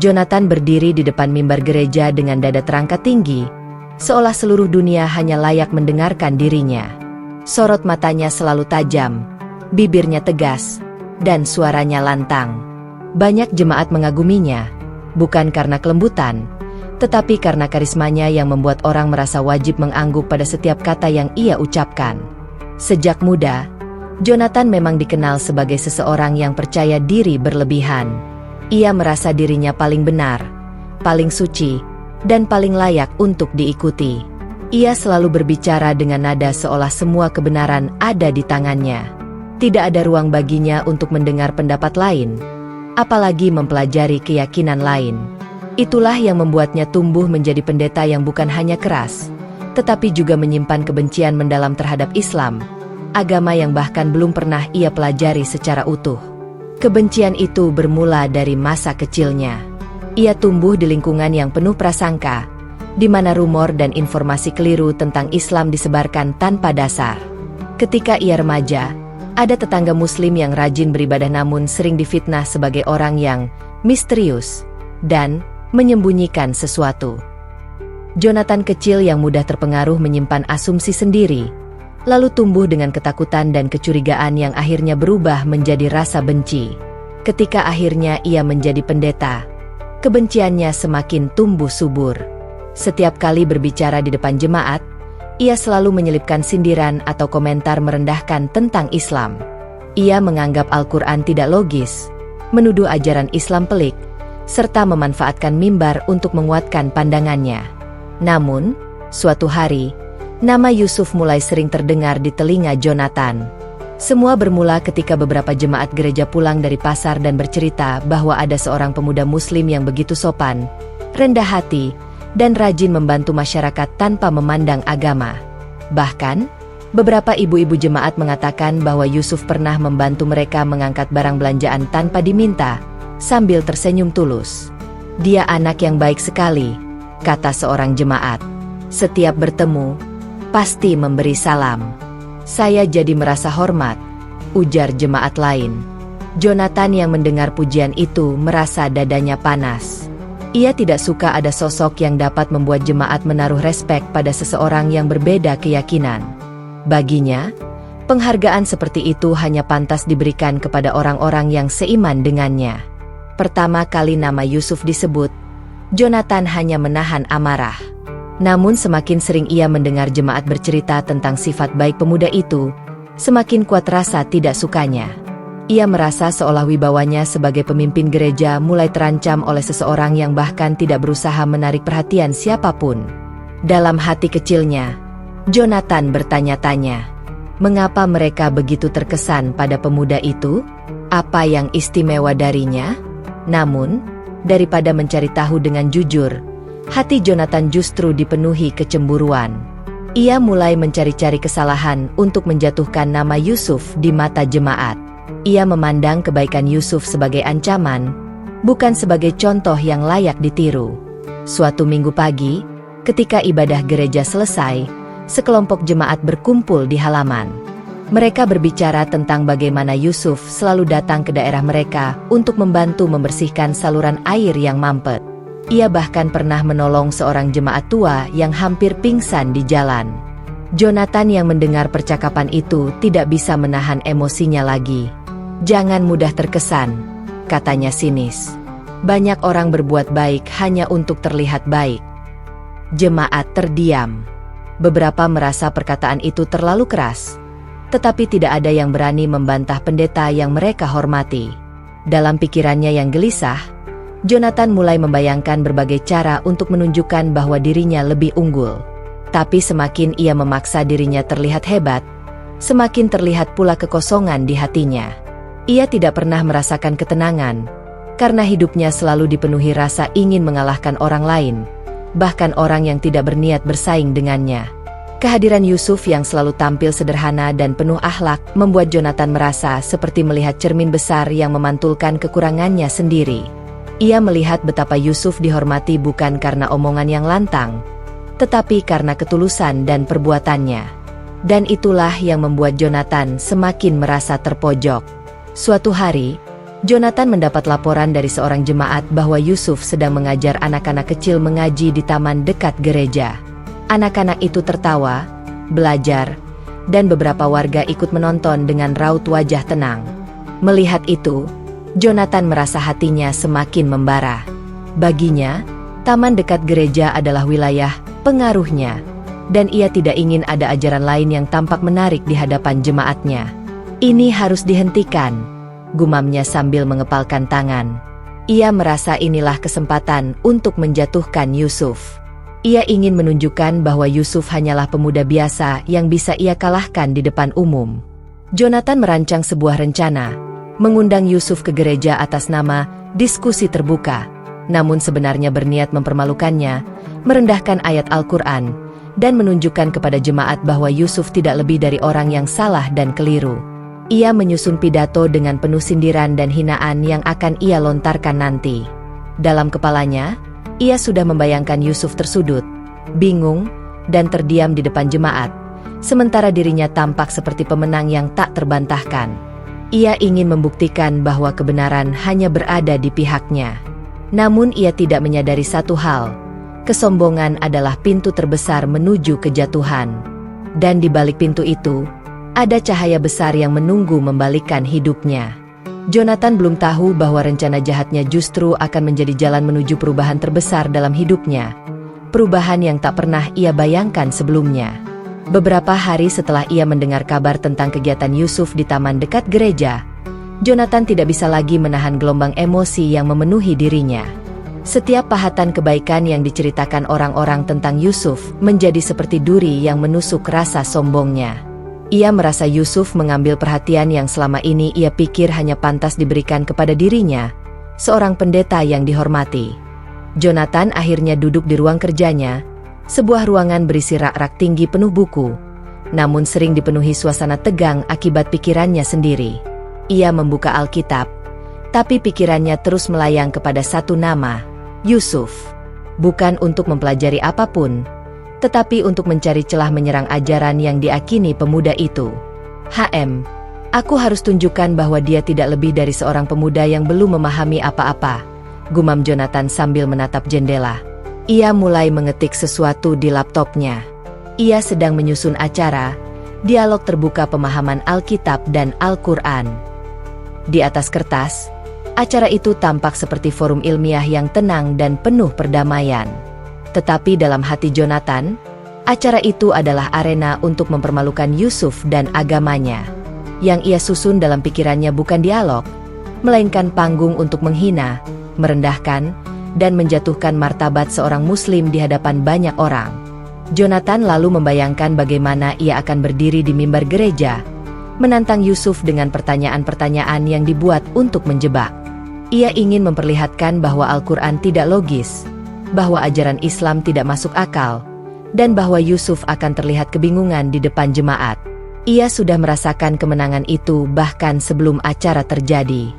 Jonathan berdiri di depan mimbar gereja dengan dada terangkat tinggi, seolah seluruh dunia hanya layak mendengarkan dirinya. Sorot matanya selalu tajam, bibirnya tegas, dan suaranya lantang. Banyak jemaat mengaguminya, bukan karena kelembutan, tetapi karena karismanya yang membuat orang merasa wajib mengangguk pada setiap kata yang ia ucapkan. Sejak muda, Jonathan memang dikenal sebagai seseorang yang percaya diri berlebihan. Ia merasa dirinya paling benar, paling suci, dan paling layak untuk diikuti. Ia selalu berbicara dengan nada seolah semua kebenaran ada di tangannya. Tidak ada ruang baginya untuk mendengar pendapat lain, apalagi mempelajari keyakinan lain. Itulah yang membuatnya tumbuh menjadi pendeta yang bukan hanya keras, tetapi juga menyimpan kebencian mendalam terhadap Islam, agama yang bahkan belum pernah ia pelajari secara utuh. Kebencian itu bermula dari masa kecilnya. Ia tumbuh di lingkungan yang penuh prasangka, di mana rumor dan informasi keliru tentang Islam disebarkan tanpa dasar. Ketika ia remaja, ada tetangga Muslim yang rajin beribadah namun sering difitnah sebagai orang yang misterius dan menyembunyikan sesuatu. Jonathan kecil yang mudah terpengaruh menyimpan asumsi sendiri, lalu tumbuh dengan ketakutan dan kecurigaan yang akhirnya berubah menjadi rasa benci. Ketika akhirnya ia menjadi pendeta, kebenciannya semakin tumbuh subur. Setiap kali berbicara di depan jemaat, ia selalu menyelipkan sindiran atau komentar merendahkan tentang Islam. Ia menganggap Al-Quran tidak logis, menuduh ajaran Islam pelik, serta memanfaatkan mimbar untuk menguatkan pandangannya. Namun, suatu hari, nama Yusuf mulai sering terdengar di telinga Jonathan. Semua bermula ketika beberapa jemaat gereja pulang dari pasar dan bercerita bahwa ada seorang pemuda Muslim yang begitu sopan, rendah hati, dan rajin membantu masyarakat tanpa memandang agama. Bahkan, beberapa ibu-ibu jemaat mengatakan bahwa Yusuf pernah membantu mereka mengangkat barang belanjaan tanpa diminta, sambil tersenyum tulus. "Dia anak yang baik sekali," kata seorang jemaat. "Setiap bertemu, pasti memberi salam. Saya jadi merasa hormat," ujar jemaat lain. Jonathan yang mendengar pujian itu merasa dadanya panas. Ia tidak suka ada sosok yang dapat membuat jemaat menaruh respek pada seseorang yang berbeda keyakinan. Baginya, penghargaan seperti itu hanya pantas diberikan kepada orang-orang yang seiman dengannya. Pertama kali nama Yusuf disebut, Jonathan hanya menahan amarah. Namun semakin sering ia mendengar jemaat bercerita tentang sifat baik pemuda itu, semakin kuat rasa tidak sukanya. Ia merasa seolah wibawanya sebagai pemimpin gereja mulai terancam oleh seseorang yang bahkan tidak berusaha menarik perhatian siapapun. Dalam hati kecilnya, Jonathan bertanya-tanya, mengapa mereka begitu terkesan pada pemuda itu? Apa yang istimewa darinya? Namun, daripada mencari tahu dengan jujur, hati Jonathan justru dipenuhi kecemburuan. Ia mulai mencari-cari kesalahan untuk menjatuhkan nama Yusuf di mata jemaat. Ia memandang kebaikan Yusuf sebagai ancaman, bukan sebagai contoh yang layak ditiru. Suatu minggu pagi, ketika ibadah gereja selesai, sekelompok jemaat berkumpul di halaman. Mereka berbicara tentang bagaimana Yusuf selalu datang ke daerah mereka untuk membantu membersihkan saluran air yang mampet. Ia bahkan pernah menolong seorang jemaat tua yang hampir pingsan di jalan. Jonathan yang mendengar percakapan itu tidak bisa menahan emosinya lagi. "Jangan mudah terkesan," katanya sinis. "Banyak orang berbuat baik hanya untuk terlihat baik." Jemaat terdiam. Beberapa merasa perkataan itu terlalu keras, tetapi tidak ada yang berani membantah pendeta yang mereka hormati. Dalam pikirannya yang gelisah, Jonathan mulai membayangkan berbagai cara untuk menunjukkan bahwa dirinya lebih unggul. Tapi semakin ia memaksa dirinya terlihat hebat, semakin terlihat pula kekosongan di hatinya. Ia tidak pernah merasakan ketenangan, karena hidupnya selalu dipenuhi rasa ingin mengalahkan orang lain, bahkan orang yang tidak berniat bersaing dengannya. Kehadiran Yusuf yang selalu tampil sederhana dan penuh akhlak membuat Jonathan merasa seperti melihat cermin besar yang memantulkan kekurangannya sendiri. Ia melihat betapa Yusuf dihormati bukan karena omongan yang lantang, tetapi karena ketulusan dan perbuatannya. Dan itulah yang membuat Jonathan semakin merasa terpojok. Suatu hari, Jonathan mendapat laporan dari seorang jemaat bahwa Yusuf sedang mengajar anak-anak kecil mengaji di taman dekat gereja. Anak-anak itu tertawa, belajar, dan beberapa warga ikut menonton dengan raut wajah tenang. Melihat itu, Jonathan merasa hatinya semakin membara. Baginya, taman dekat gereja adalah wilayah pengaruhnya, dan ia tidak ingin ada ajaran lain yang tampak menarik di hadapan jemaatnya. Ini harus dihentikan, gumamnya sambil mengepalkan tangan. Ia merasa inilah kesempatan untuk menjatuhkan Yusuf. Ia ingin menunjukkan bahwa Yusuf hanyalah pemuda biasa yang bisa ia kalahkan di depan umum. Jonathan merancang sebuah rencana, mengundang Yusuf ke gereja atas nama diskusi terbuka, namun sebenarnya berniat mempermalukannya, merendahkan ayat Al-Quran, dan menunjukkan kepada jemaat bahwa Yusuf tidak lebih dari orang yang salah dan keliru. Ia menyusun pidato dengan penuh sindiran dan hinaan yang akan ia lontarkan nanti. Dalam kepalanya, ia sudah membayangkan Yusuf tersudut, bingung, dan terdiam di depan jemaat, sementara dirinya tampak seperti pemenang yang tak terbantahkan. Ia ingin membuktikan bahwa kebenaran hanya berada di pihaknya. Namun ia tidak menyadari satu hal, kesombongan adalah pintu terbesar menuju kejatuhan. Dan di balik pintu itu, ada cahaya besar yang menunggu membalikkan hidupnya. Jonathan belum tahu bahwa rencana jahatnya justru akan menjadi jalan menuju perubahan terbesar dalam hidupnya. Perubahan yang tak pernah ia bayangkan sebelumnya. Beberapa hari setelah ia mendengar kabar tentang kegiatan Yusuf di taman dekat gereja, Jonathan tidak bisa lagi menahan gelombang emosi yang memenuhi dirinya. Setiap pahatan kebaikan yang diceritakan orang-orang tentang Yusuf menjadi seperti duri yang menusuk rasa sombongnya. Ia merasa Yusuf mengambil perhatian yang selama ini ia pikir hanya pantas diberikan kepada dirinya, seorang pendeta yang dihormati. Jonathan akhirnya duduk di ruang kerjanya, sebuah ruangan berisi rak-rak tinggi penuh buku, namun sering dipenuhi suasana tegang akibat pikirannya sendiri. Ia membuka Alkitab, tapi pikirannya terus melayang kepada satu nama, Yusuf. Bukan untuk mempelajari apapun, tetapi untuk mencari celah menyerang ajaran yang diakini pemuda itu. Aku harus tunjukkan bahwa dia tidak lebih dari seorang pemuda yang belum memahami apa-apa, gumam Jonathan sambil menatap jendela. Ia mulai mengetik sesuatu di laptopnya. Ia sedang menyusun acara, dialog terbuka pemahaman Alkitab dan Al-Quran. Di atas kertas, acara itu tampak seperti forum ilmiah yang tenang dan penuh perdamaian. Tetapi dalam hati Jonathan, acara itu adalah arena untuk mempermalukan Yusuf dan agamanya. Yang ia susun dalam pikirannya bukan dialog, melainkan panggung untuk menghina, merendahkan, dan menjatuhkan martabat seorang muslim di hadapan banyak orang. Jonathan lalu membayangkan bagaimana ia akan berdiri di mimbar gereja, menantang Yusuf dengan pertanyaan-pertanyaan yang dibuat untuk menjebak. Ia ingin memperlihatkan bahwa Al-Quran tidak logis, bahwa ajaran Islam tidak masuk akal, dan bahwa Yusuf akan terlihat kebingungan di depan jemaat. Ia sudah merasakan kemenangan itu bahkan sebelum acara terjadi.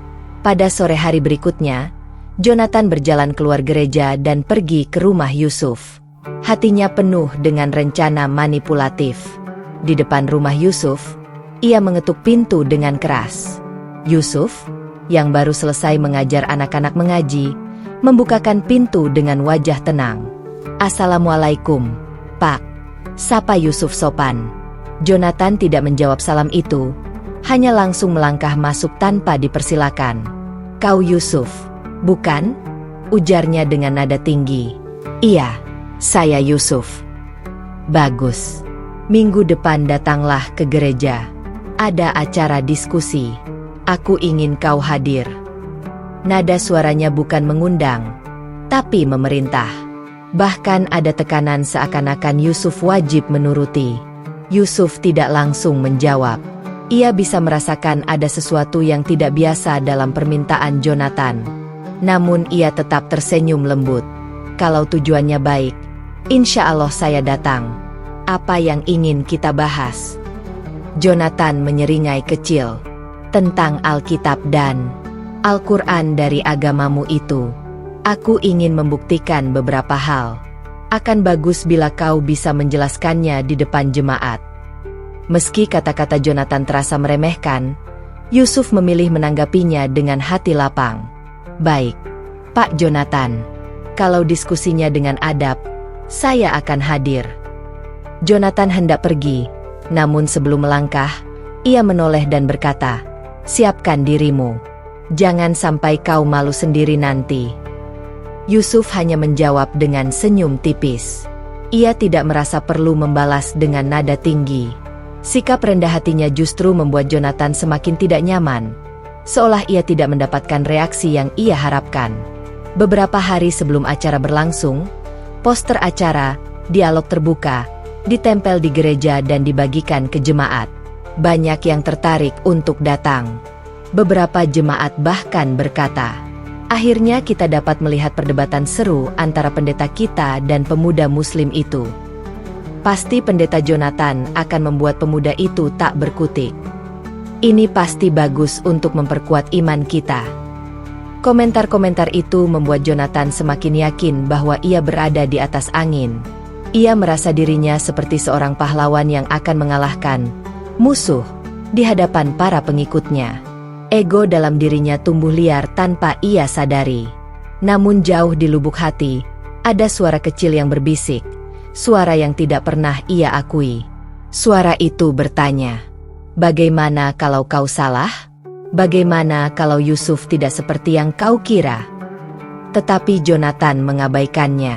Pada sore hari berikutnya, Jonathan berjalan keluar gereja dan pergi ke rumah Yusuf. Hatinya penuh dengan rencana manipulatif. Di depan rumah Yusuf, ia mengetuk pintu dengan keras. Yusuf, yang baru selesai mengajar anak-anak mengaji, membukakan pintu dengan wajah tenang. "Assalamualaikum, Pak," sapa Yusuf sopan. Jonathan tidak menjawab salam itu, hanya langsung melangkah masuk tanpa dipersilakan. "Kau Yusuf, bukan?" ujarnya dengan nada tinggi. "Iya, saya Yusuf." "Bagus. Minggu depan datanglah ke gereja. Ada acara diskusi. Aku ingin kau hadir." Nada suaranya bukan mengundang, tapi memerintah. Bahkan ada tekanan seakan-akan Yusuf wajib menuruti. Yusuf tidak langsung menjawab. Ia bisa merasakan ada sesuatu yang tidak biasa dalam permintaan Jonathan. Namun ia tetap tersenyum lembut. "Kalau tujuannya baik, insya Allah saya datang." Apa yang ingin kita bahas? Jonathan menyeringai kecil. Tentang Alkitab dan Al-Quran dari agamamu itu. Aku ingin membuktikan beberapa hal. Akan bagus bila kau bisa menjelaskannya di depan jemaat. Meski kata-kata Jonathan terasa meremehkan, Yusuf memilih menanggapinya dengan hati lapang. Baik, Pak Jonathan. Kalau diskusinya dengan adab, saya akan hadir. Jonathan hendak pergi, namun sebelum melangkah, ia menoleh dan berkata, siapkan dirimu. Jangan sampai kau malu sendiri nanti. Yusuf hanya menjawab dengan senyum tipis. Ia tidak merasa perlu membalas dengan nada tinggi. Sikap rendah hatinya justru membuat Jonathan semakin tidak nyaman, seolah ia tidak mendapatkan reaksi yang ia harapkan. Beberapa hari sebelum acara berlangsung, poster acara, dialog terbuka, ditempel di gereja dan dibagikan ke jemaat. Banyak yang tertarik untuk datang. Beberapa jemaat bahkan berkata, akhirnya kita dapat melihat perdebatan seru antara pendeta kita dan pemuda muslim itu. Pasti pendeta Jonathan akan membuat pemuda itu tak berkutik. Ini pasti bagus untuk memperkuat iman kita. Komentar-komentar itu membuat Jonathan semakin yakin bahwa ia berada di atas angin. Ia merasa dirinya seperti seorang pahlawan yang akan mengalahkan musuh di hadapan para pengikutnya. Ego dalam dirinya tumbuh liar tanpa ia sadari. Namun jauh di lubuk hati, ada suara kecil yang berbisik, suara yang tidak pernah ia akui. Suara itu bertanya, bagaimana kalau kau salah? Bagaimana kalau Yusuf tidak seperti yang kau kira? Tetapi Jonathan mengabaikannya.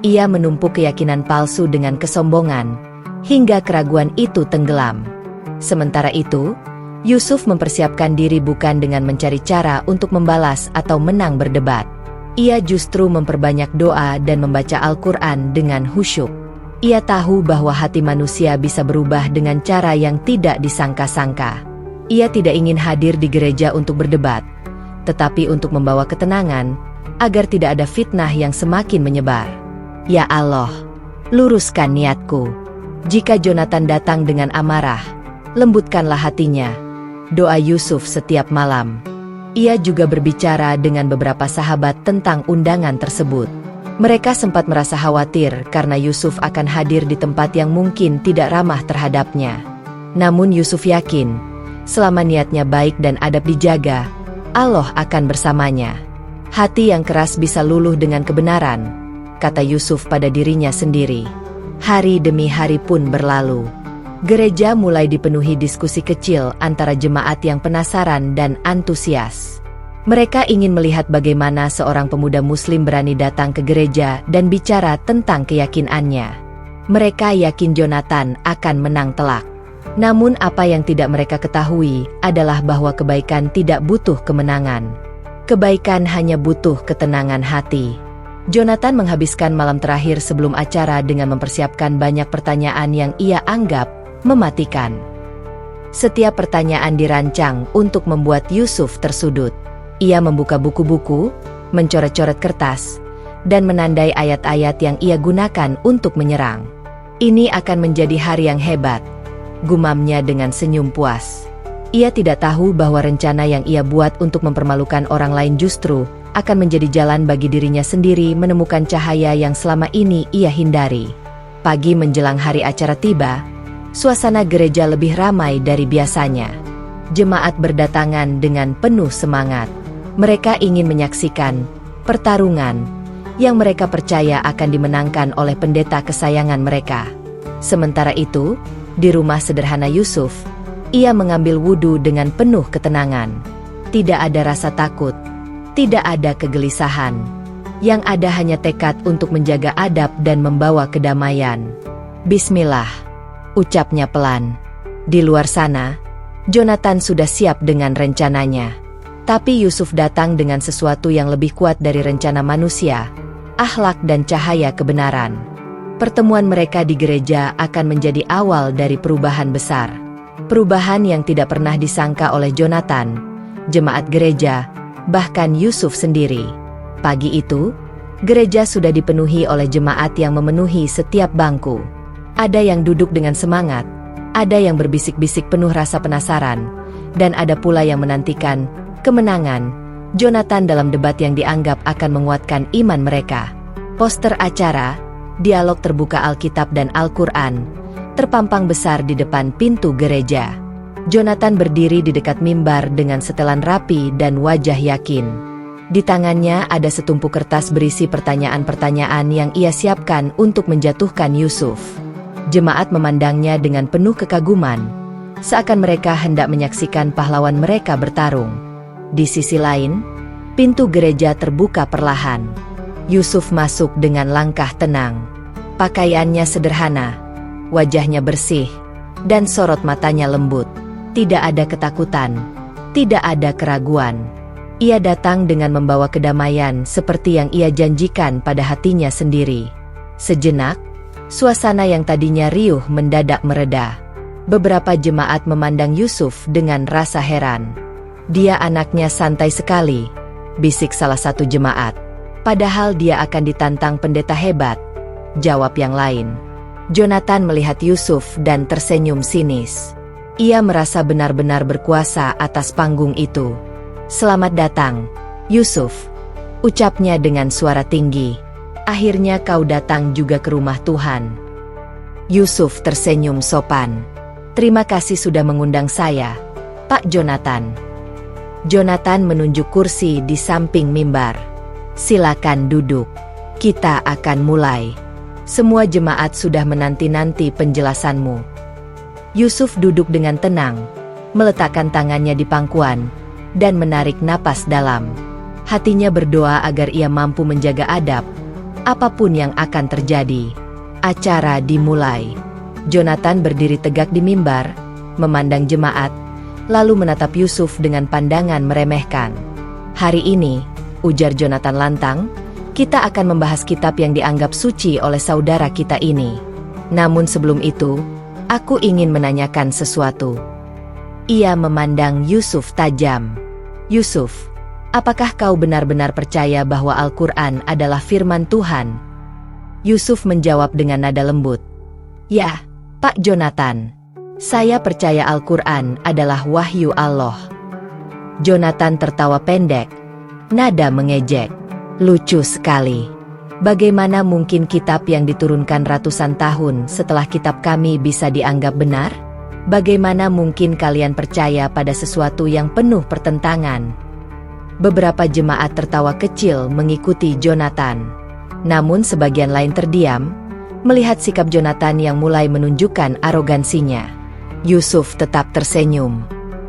Ia menumpuk keyakinan palsu dengan kesombongan, hingga keraguan itu tenggelam. Sementara itu, Yusuf mempersiapkan diri bukan dengan mencari cara untuk membalas atau menang berdebat. Ia justru memperbanyak doa dan membaca Al-Quran dengan khusyuk. Ia tahu bahwa hati manusia bisa berubah dengan cara yang tidak disangka-sangka. Ia tidak ingin hadir di gereja untuk berdebat, tetapi untuk membawa ketenangan, agar tidak ada fitnah yang semakin menyebar. Ya Allah, luruskan niatku. Jika Jonathan datang dengan amarah, lembutkanlah hatinya. Doa Yusuf setiap malam. Ia juga berbicara dengan beberapa sahabat tentang undangan tersebut. Mereka sempat merasa khawatir karena Yusuf akan hadir di tempat yang mungkin tidak ramah terhadapnya. Namun Yusuf yakin, selama niatnya baik dan adab dijaga, Allah akan bersamanya. Hati yang keras bisa luluh dengan kebenaran, kata Yusuf pada dirinya sendiri. Hari demi hari pun berlalu. Gereja mulai dipenuhi diskusi kecil antara jemaat yang penasaran dan antusias. Mereka ingin melihat bagaimana seorang pemuda muslim berani datang ke gereja dan bicara tentang keyakinannya. Mereka yakin Jonathan akan menang telak. Namun apa yang tidak mereka ketahui adalah bahwa kebaikan tidak butuh kemenangan. Kebaikan hanya butuh ketenangan hati. Jonathan menghabiskan malam terakhir sebelum acara dengan mempersiapkan banyak pertanyaan yang ia anggap mematikan. Setiap pertanyaan dirancang untuk membuat Yusuf tersudut. Ia membuka buku-buku, mencoret-coret kertas, dan menandai ayat-ayat yang ia gunakan untuk menyerang. Ini akan menjadi hari yang hebat, gumamnya dengan senyum puas. Ia tidak tahu bahwa rencana yang ia buat untuk mempermalukan orang lain justru akan menjadi jalan bagi dirinya sendiri menemukan cahaya yang selama ini ia hindari. Pagi menjelang hari acara tiba, suasana gereja lebih ramai dari biasanya. Jemaat berdatangan dengan penuh semangat. Mereka ingin menyaksikan pertarungan yang mereka percaya akan dimenangkan oleh pendeta kesayangan mereka. Sementara itu, di rumah sederhana Yusuf, ia mengambil wudhu dengan penuh ketenangan. Tidak ada rasa takut, tidak ada kegelisahan. Yang ada hanya tekad untuk menjaga adab dan membawa kedamaian. Bismillah, ucapnya pelan. Di luar sana, Jonathan sudah siap dengan rencananya. Tapi Yusuf datang dengan sesuatu yang lebih kuat dari rencana manusia, akhlak dan cahaya kebenaran. Pertemuan mereka di gereja akan menjadi awal dari perubahan besar. Perubahan yang tidak pernah disangka oleh Jonathan, jemaat gereja, bahkan Yusuf sendiri. Pagi itu, gereja sudah dipenuhi oleh jemaat yang memenuhi setiap bangku. Ada yang duduk dengan semangat, ada yang berbisik-bisik penuh rasa penasaran, dan ada pula yang menantikan kemenangan Jonathan dalam debat yang dianggap akan menguatkan iman mereka. Poster acara, dialog terbuka Alkitab dan Al-Quran, terpampang besar di depan pintu gereja. Jonathan berdiri di dekat mimbar dengan setelan rapi dan wajah yakin. Di tangannya ada setumpuk kertas berisi pertanyaan-pertanyaan yang ia siapkan untuk menjatuhkan Yusuf. Jemaat memandangnya dengan penuh kekaguman, seakan mereka hendak menyaksikan pahlawan mereka bertarung. Di sisi lain, pintu gereja terbuka perlahan. Yusuf masuk dengan langkah tenang. Pakaiannya sederhana, wajahnya bersih, dan sorot matanya lembut. Tidak ada ketakutan, tidak ada keraguan. Ia datang dengan membawa kedamaian seperti yang ia janjikan pada hatinya sendiri. Sejenak, suasana yang tadinya riuh mendadak mereda. Beberapa jemaat memandang Yusuf dengan rasa heran. Dia anaknya santai sekali, bisik salah satu jemaat. Padahal dia akan ditantang pendeta hebat, jawab yang lain. Jonathan melihat Yusuf dan tersenyum sinis. Ia merasa benar-benar berkuasa atas panggung itu. Selamat datang, Yusuf, ucapnya dengan suara tinggi. Akhirnya kau datang juga ke rumah Tuhan. Yusuf tersenyum sopan. Terima kasih sudah mengundang saya, Pak Jonathan. Jonathan menunjuk kursi di samping mimbar. Silakan duduk. Kita akan mulai. Semua jemaat sudah menanti-nanti penjelasanmu. Yusuf duduk dengan tenang, meletakkan tangannya di pangkuan, dan menarik napas dalam. Hatinya berdoa agar ia mampu menjaga adab, apapun yang akan terjadi. Acara dimulai. Jonathan berdiri tegak di mimbar, memandang jemaat, lalu menatap Yusuf dengan pandangan meremehkan. Hari ini, ujar Jonathan lantang, kita akan membahas kitab yang dianggap suci oleh saudara kita ini. Namun sebelum itu, aku ingin menanyakan sesuatu. Ia memandang Yusuf tajam. Yusuf, apakah kau benar-benar percaya bahwa Al-Quran adalah firman Tuhan? Yusuf menjawab dengan nada lembut. Ya, Pak Jonathan. Saya percaya Al-Quran adalah wahyu Allah. Jonathan tertawa pendek, nada mengejek. Lucu sekali. Bagaimana mungkin kitab yang diturunkan ratusan tahun setelah kitab kami bisa dianggap benar? Bagaimana mungkin kalian percaya pada sesuatu yang penuh pertentangan? Beberapa jemaat tertawa kecil mengikuti Jonathan. Namun sebagian lain terdiam, melihat sikap Jonathan yang mulai menunjukkan arogansinya. Yusuf tetap tersenyum.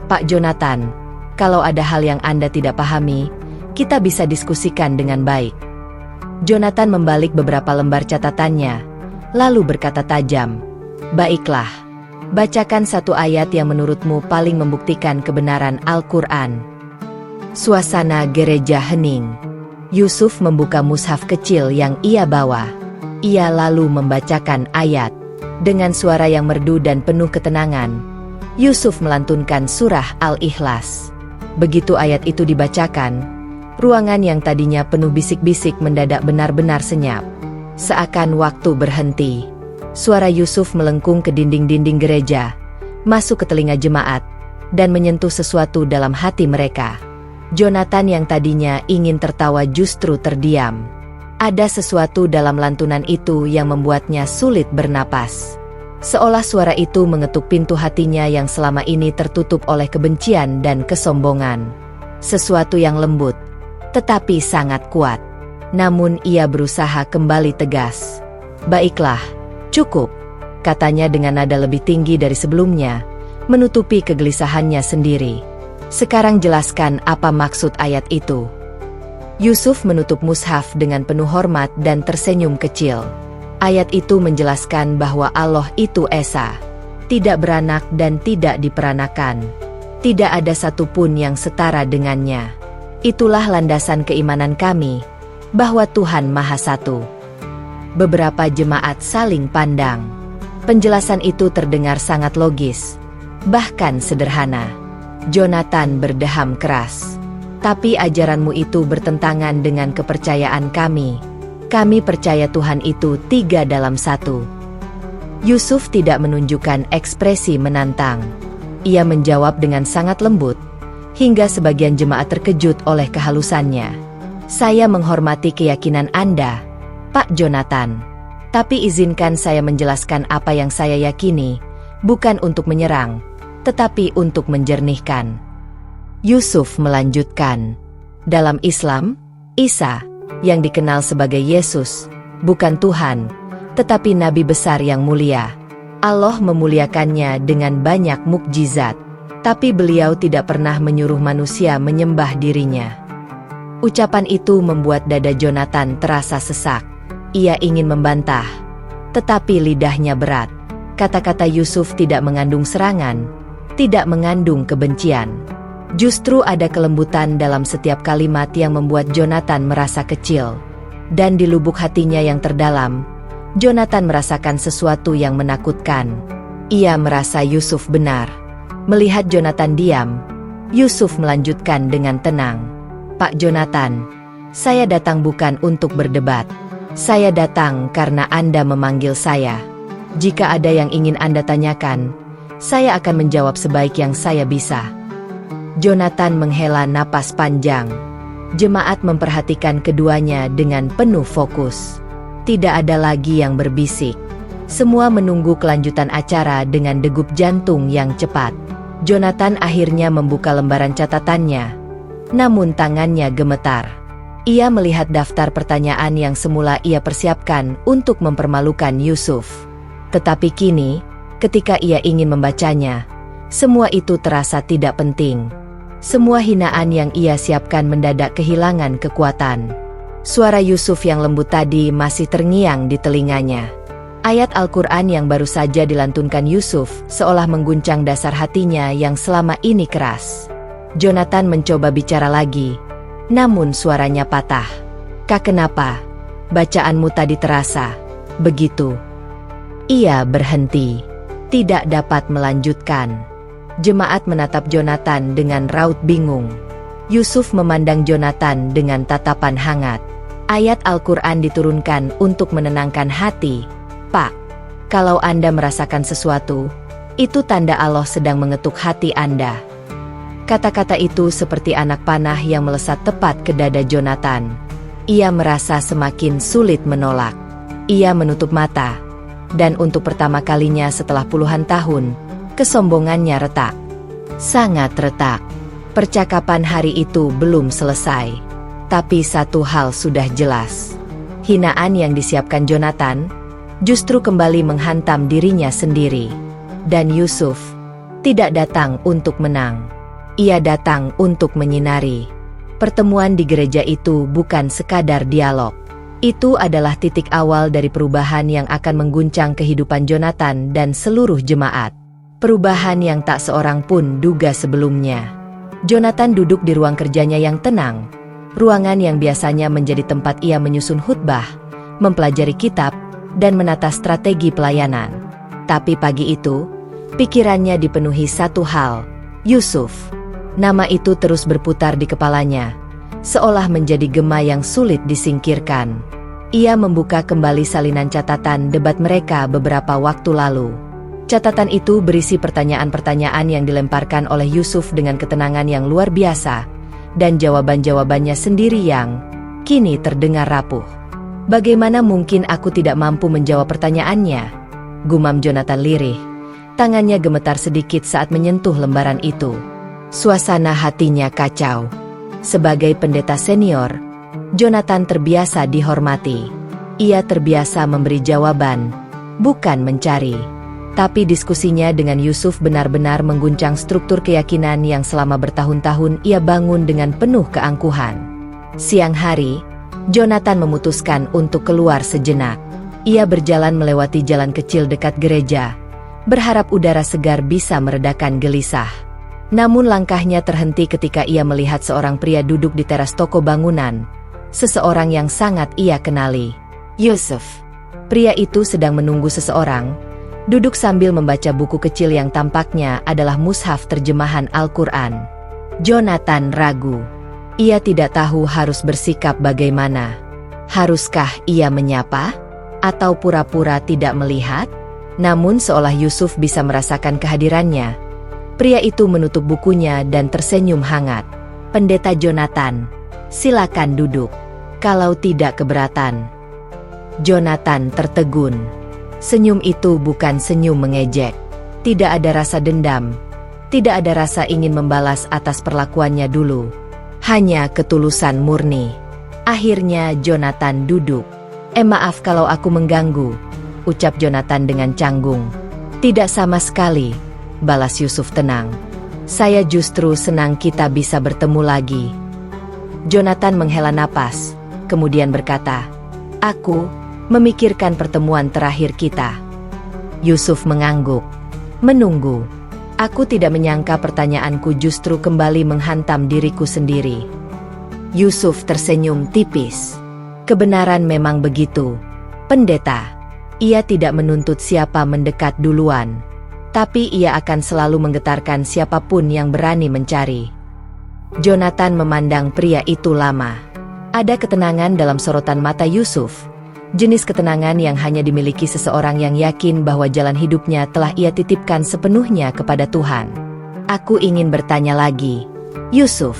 Pak Jonathan, kalau ada hal yang Anda tidak pahami, kita bisa diskusikan dengan baik. Jonathan membalik beberapa lembar catatannya, lalu berkata tajam, baiklah, bacakan satu ayat yang menurutmu paling membuktikan kebenaran Al-Quran. Suasana gereja hening. Yusuf membuka mushaf kecil yang ia bawa. Ia lalu membacakan ayat. Dengan suara yang merdu dan penuh ketenangan, Yusuf melantunkan surah Al-Ikhlas. Begitu ayat itu dibacakan, ruangan yang tadinya penuh bisik-bisik mendadak benar-benar senyap. Seakan waktu berhenti. Suara Yusuf melengkung ke dinding-dinding gereja, masuk ke telinga jemaat, dan menyentuh sesuatu dalam hati mereka. Jonathan yang tadinya ingin tertawa justru terdiam. Ada sesuatu dalam lantunan itu yang membuatnya sulit bernapas. Seolah suara itu mengetuk pintu hatinya yang selama ini tertutup oleh kebencian dan kesombongan. Sesuatu yang lembut, tetapi sangat kuat. Namun ia berusaha kembali tegas. Baiklah, cukup, katanya dengan nada lebih tinggi dari sebelumnya, menutupi kegelisahannya sendiri. Sekarang jelaskan apa maksud ayat itu. Yusuf menutup mushaf dengan penuh hormat dan tersenyum kecil. Ayat itu menjelaskan bahwa Allah itu Esa, tidak beranak dan tidak diperanakan. Tidak ada satupun yang setara dengannya. Itulah landasan keimanan kami, bahwa Tuhan Maha Satu. Beberapa jemaat saling pandang. Penjelasan itu terdengar sangat logis, bahkan sederhana. Jonathan berdeham keras. Tapi ajaranmu itu bertentangan dengan kepercayaan kami. Kami percaya Tuhan itu 3 dalam 1. Yusuf tidak menunjukkan ekspresi menantang. Ia menjawab dengan sangat lembut, hingga sebagian jemaat terkejut oleh kehalusannya. Saya menghormati keyakinan Anda, Pak Jonathan. Tapi izinkan saya menjelaskan apa yang saya yakini, bukan untuk menyerang, tetapi untuk menjernihkan. Yusuf melanjutkan, dalam Islam, Isa, yang dikenal sebagai Yesus, bukan Tuhan, tetapi Nabi besar yang mulia. Allah memuliakannya dengan banyak mukjizat, tapi beliau tidak pernah menyuruh manusia menyembah dirinya. Ucapan itu membuat dada Jonathan terasa sesak. Ia ingin membantah, tetapi lidahnya berat. Kata-kata Yusuf tidak mengandung serangan, tidak mengandung kebencian. Justru ada kelembutan dalam setiap kalimat yang membuat Jonathan merasa kecil. Dan di lubuk hatinya yang terdalam, Jonathan merasakan sesuatu yang menakutkan. Ia merasa Yusuf benar. Melihat Jonathan diam, Yusuf melanjutkan dengan tenang. Pak Jonathan, saya datang bukan untuk berdebat. Saya datang karena Anda memanggil saya. Jika ada yang ingin Anda tanyakan, saya akan menjawab sebaik yang saya bisa. Jonathan menghela napas panjang. Jemaat memperhatikan keduanya dengan penuh fokus. Tidak ada lagi yang berbisik. Semua menunggu kelanjutan acara dengan degup jantung yang cepat. Jonathan akhirnya membuka lembaran catatannya. Namun tangannya gemetar. Ia melihat daftar pertanyaan yang semula ia persiapkan untuk mempermalukan Yusuf. Tetapi kini, ketika ia ingin membacanya, semua itu terasa tidak penting. Semua hinaan yang ia siapkan mendadak kehilangan kekuatan. Suara Yusuf yang lembut tadi masih terngiang di telinganya. Ayat Al-Quran yang baru saja dilantunkan Yusuf seolah mengguncang dasar hatinya yang selama ini keras. Jonathan mencoba bicara lagi, namun suaranya patah. Kak, kenapa? Bacaanmu tadi terasa begitu. Ia berhenti, tidak dapat melanjutkan. Jemaat menatap Jonathan dengan raut bingung. Yusuf memandang Jonathan dengan tatapan hangat. Ayat Al-Quran diturunkan untuk menenangkan hati. Pak, kalau Anda merasakan sesuatu, itu tanda Allah sedang mengetuk hati Anda. Kata-kata itu seperti anak panah yang melesat tepat ke dada Jonathan. Ia merasa semakin sulit menolak. Ia menutup mata. Dan untuk pertama kalinya setelah puluhan tahun, kesombongannya retak. Sangat retak. Percakapan hari itu belum selesai. Tapi satu hal sudah jelas. Hinaan yang disiapkan Jonathan justru kembali menghantam dirinya sendiri. Dan Yusuf tidak datang untuk menang. Ia datang untuk menyinari. Pertemuan di gereja itu bukan sekadar dialog. Itu adalah titik awal dari perubahan yang akan mengguncang kehidupan Jonathan dan seluruh jemaat. Perubahan yang tak seorang pun duga sebelumnya. Jonathan duduk di ruang kerjanya yang tenang. Ruangan yang biasanya menjadi tempat ia menyusun khutbah, mempelajari kitab, dan menata strategi pelayanan. Tapi pagi itu, pikirannya dipenuhi satu hal, Yusuf. Nama itu terus berputar di kepalanya, seolah menjadi gema yang sulit disingkirkan. Ia membuka kembali salinan catatan debat mereka beberapa waktu lalu. Catatan itu berisi pertanyaan-pertanyaan yang dilemparkan oleh Yusuf dengan ketenangan yang luar biasa, dan jawaban-jawabannya sendiri yang kini terdengar rapuh. Bagaimana mungkin aku tidak mampu menjawab pertanyaannya? Gumam Jonathan lirih. Tangannya gemetar sedikit saat menyentuh lembaran itu. Suasana hatinya kacau. Sebagai pendeta senior, Jonathan terbiasa dihormati. Ia terbiasa memberi jawaban, bukan mencari. Tapi diskusinya dengan Yusuf benar-benar mengguncang struktur keyakinan yang selama bertahun-tahun ia bangun dengan penuh keangkuhan. Siang hari, Jonathan memutuskan untuk keluar sejenak. Ia berjalan melewati jalan kecil dekat gereja, berharap udara segar bisa meredakan gelisah. Namun langkahnya terhenti ketika ia melihat seorang pria duduk di teras toko bangunan. Seseorang yang sangat ia kenali. Yusuf. Pria itu sedang menunggu seseorang, duduk sambil membaca buku kecil yang tampaknya adalah mushaf terjemahan Al-Quran. Jonathan ragu. Ia tidak tahu harus bersikap bagaimana. Haruskah ia menyapa? Atau pura-pura tidak melihat? Namun seolah Yusuf bisa merasakan kehadirannya, pria itu menutup bukunya dan tersenyum hangat. "Pendeta Jonathan, silakan duduk. Kalau tidak keberatan." Jonathan tertegun. Senyum itu bukan senyum mengejek. Tidak ada rasa dendam. Tidak ada rasa ingin membalas atas perlakuannya dulu. Hanya ketulusan murni. Akhirnya Jonathan duduk. Maaf kalau aku mengganggu," ucap Jonathan dengan canggung. "Tidak sama sekali," balas Yusuf tenang. "Saya justru senang kita bisa bertemu lagi." Jonathan menghela napas, kemudian berkata, "Aku memikirkan pertemuan terakhir kita." Yusuf mengangguk. "Menunggu." "Aku tidak menyangka pertanyaanku justru kembali menghantam diriku sendiri." Yusuf tersenyum tipis. "Kebenaran memang begitu, pendeta. Ia tidak menuntut siapa mendekat duluan, tapi ia akan selalu menggetarkan siapapun yang berani mencari." Jonathan memandang pria itu lama. Ada ketenangan dalam sorotan mata Yusuf. Jenis ketenangan yang hanya dimiliki seseorang yang yakin bahwa jalan hidupnya telah ia titipkan sepenuhnya kepada Tuhan. "Aku ingin bertanya lagi, Yusuf.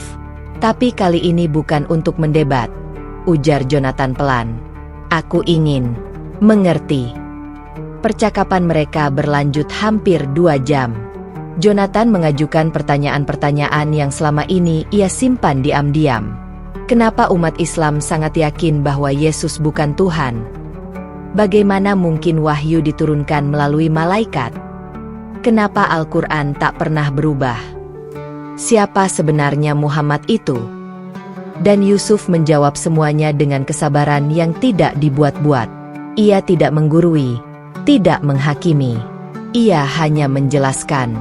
Tapi kali ini bukan untuk mendebat," ujar Jonathan pelan. "Aku ingin mengerti." Percakapan mereka berlanjut hampir 2 jam. Jonathan mengajukan pertanyaan-pertanyaan yang selama ini ia simpan diam-diam. Kenapa umat Islam sangat yakin bahwa Yesus bukan Tuhan? Bagaimana mungkin wahyu diturunkan melalui malaikat? Kenapa Al-Quran tak pernah berubah? Siapa sebenarnya Muhammad itu? Dan Yusuf menjawab semuanya dengan kesabaran yang tidak dibuat-buat. Ia tidak menggurui, tidak menghakimi. Ia hanya menjelaskan.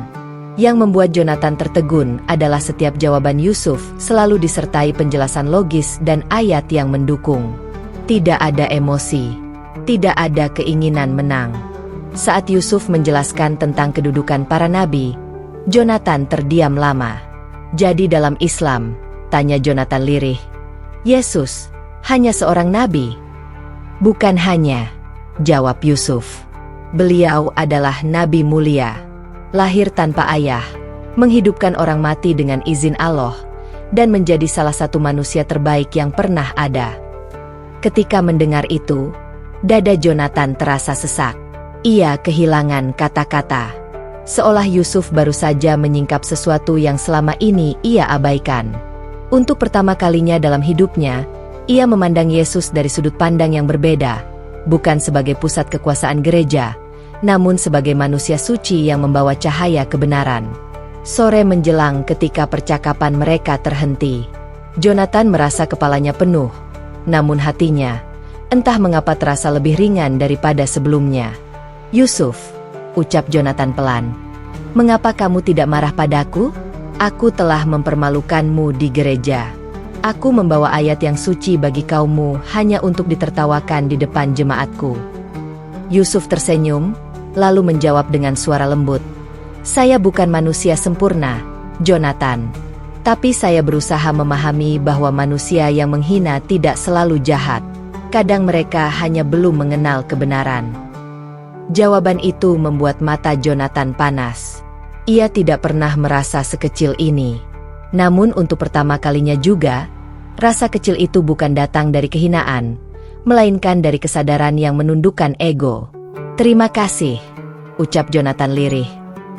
Yang membuat Jonathan tertegun adalah setiap jawaban Yusuf selalu disertai penjelasan logis dan ayat yang mendukung. Tidak ada emosi, tidak ada keinginan menang. Saat Yusuf menjelaskan tentang kedudukan para nabi, Jonathan terdiam lama. "Jadi dalam Islam," tanya Jonathan lirih, "Yesus hanya seorang nabi?" "Bukan hanya," jawab Yusuf. "Beliau adalah nabi mulia. Lahir tanpa ayah, menghidupkan orang mati dengan izin Allah, dan menjadi salah satu manusia terbaik yang pernah ada." Ketika mendengar itu, dada Jonathan terasa sesak. Ia kehilangan kata-kata. Seolah Yusuf baru saja menyingkap sesuatu yang selama ini ia abaikan. Untuk pertama kalinya dalam hidupnya, ia memandang Yesus dari sudut pandang yang berbeda, bukan sebagai pusat kekuasaan gereja, namun sebagai manusia suci yang membawa cahaya kebenaran. Sore menjelang ketika percakapan mereka terhenti. Jonathan merasa kepalanya penuh, namun hatinya, entah mengapa terasa lebih ringan daripada sebelumnya. "Yusuf," ucap Jonathan pelan, "mengapa kamu tidak marah padaku? Aku telah mempermalukanmu di gereja. Aku membawa ayat yang suci bagi kaummu hanya untuk ditertawakan di depan jemaatku." Yusuf tersenyum, lalu menjawab dengan suara lembut, "Saya bukan manusia sempurna, Jonathan. Tapi saya berusaha memahami bahwa manusia yang menghina tidak selalu jahat. Kadang mereka hanya belum mengenal kebenaran." Jawaban itu membuat mata Jonathan panas. Ia tidak pernah merasa sekecil ini. Namun untuk pertama kalinya juga, rasa kecil itu bukan datang dari kehinaan, melainkan dari kesadaran yang menundukkan ego. "Terima kasih," ucap Jonathan lirih,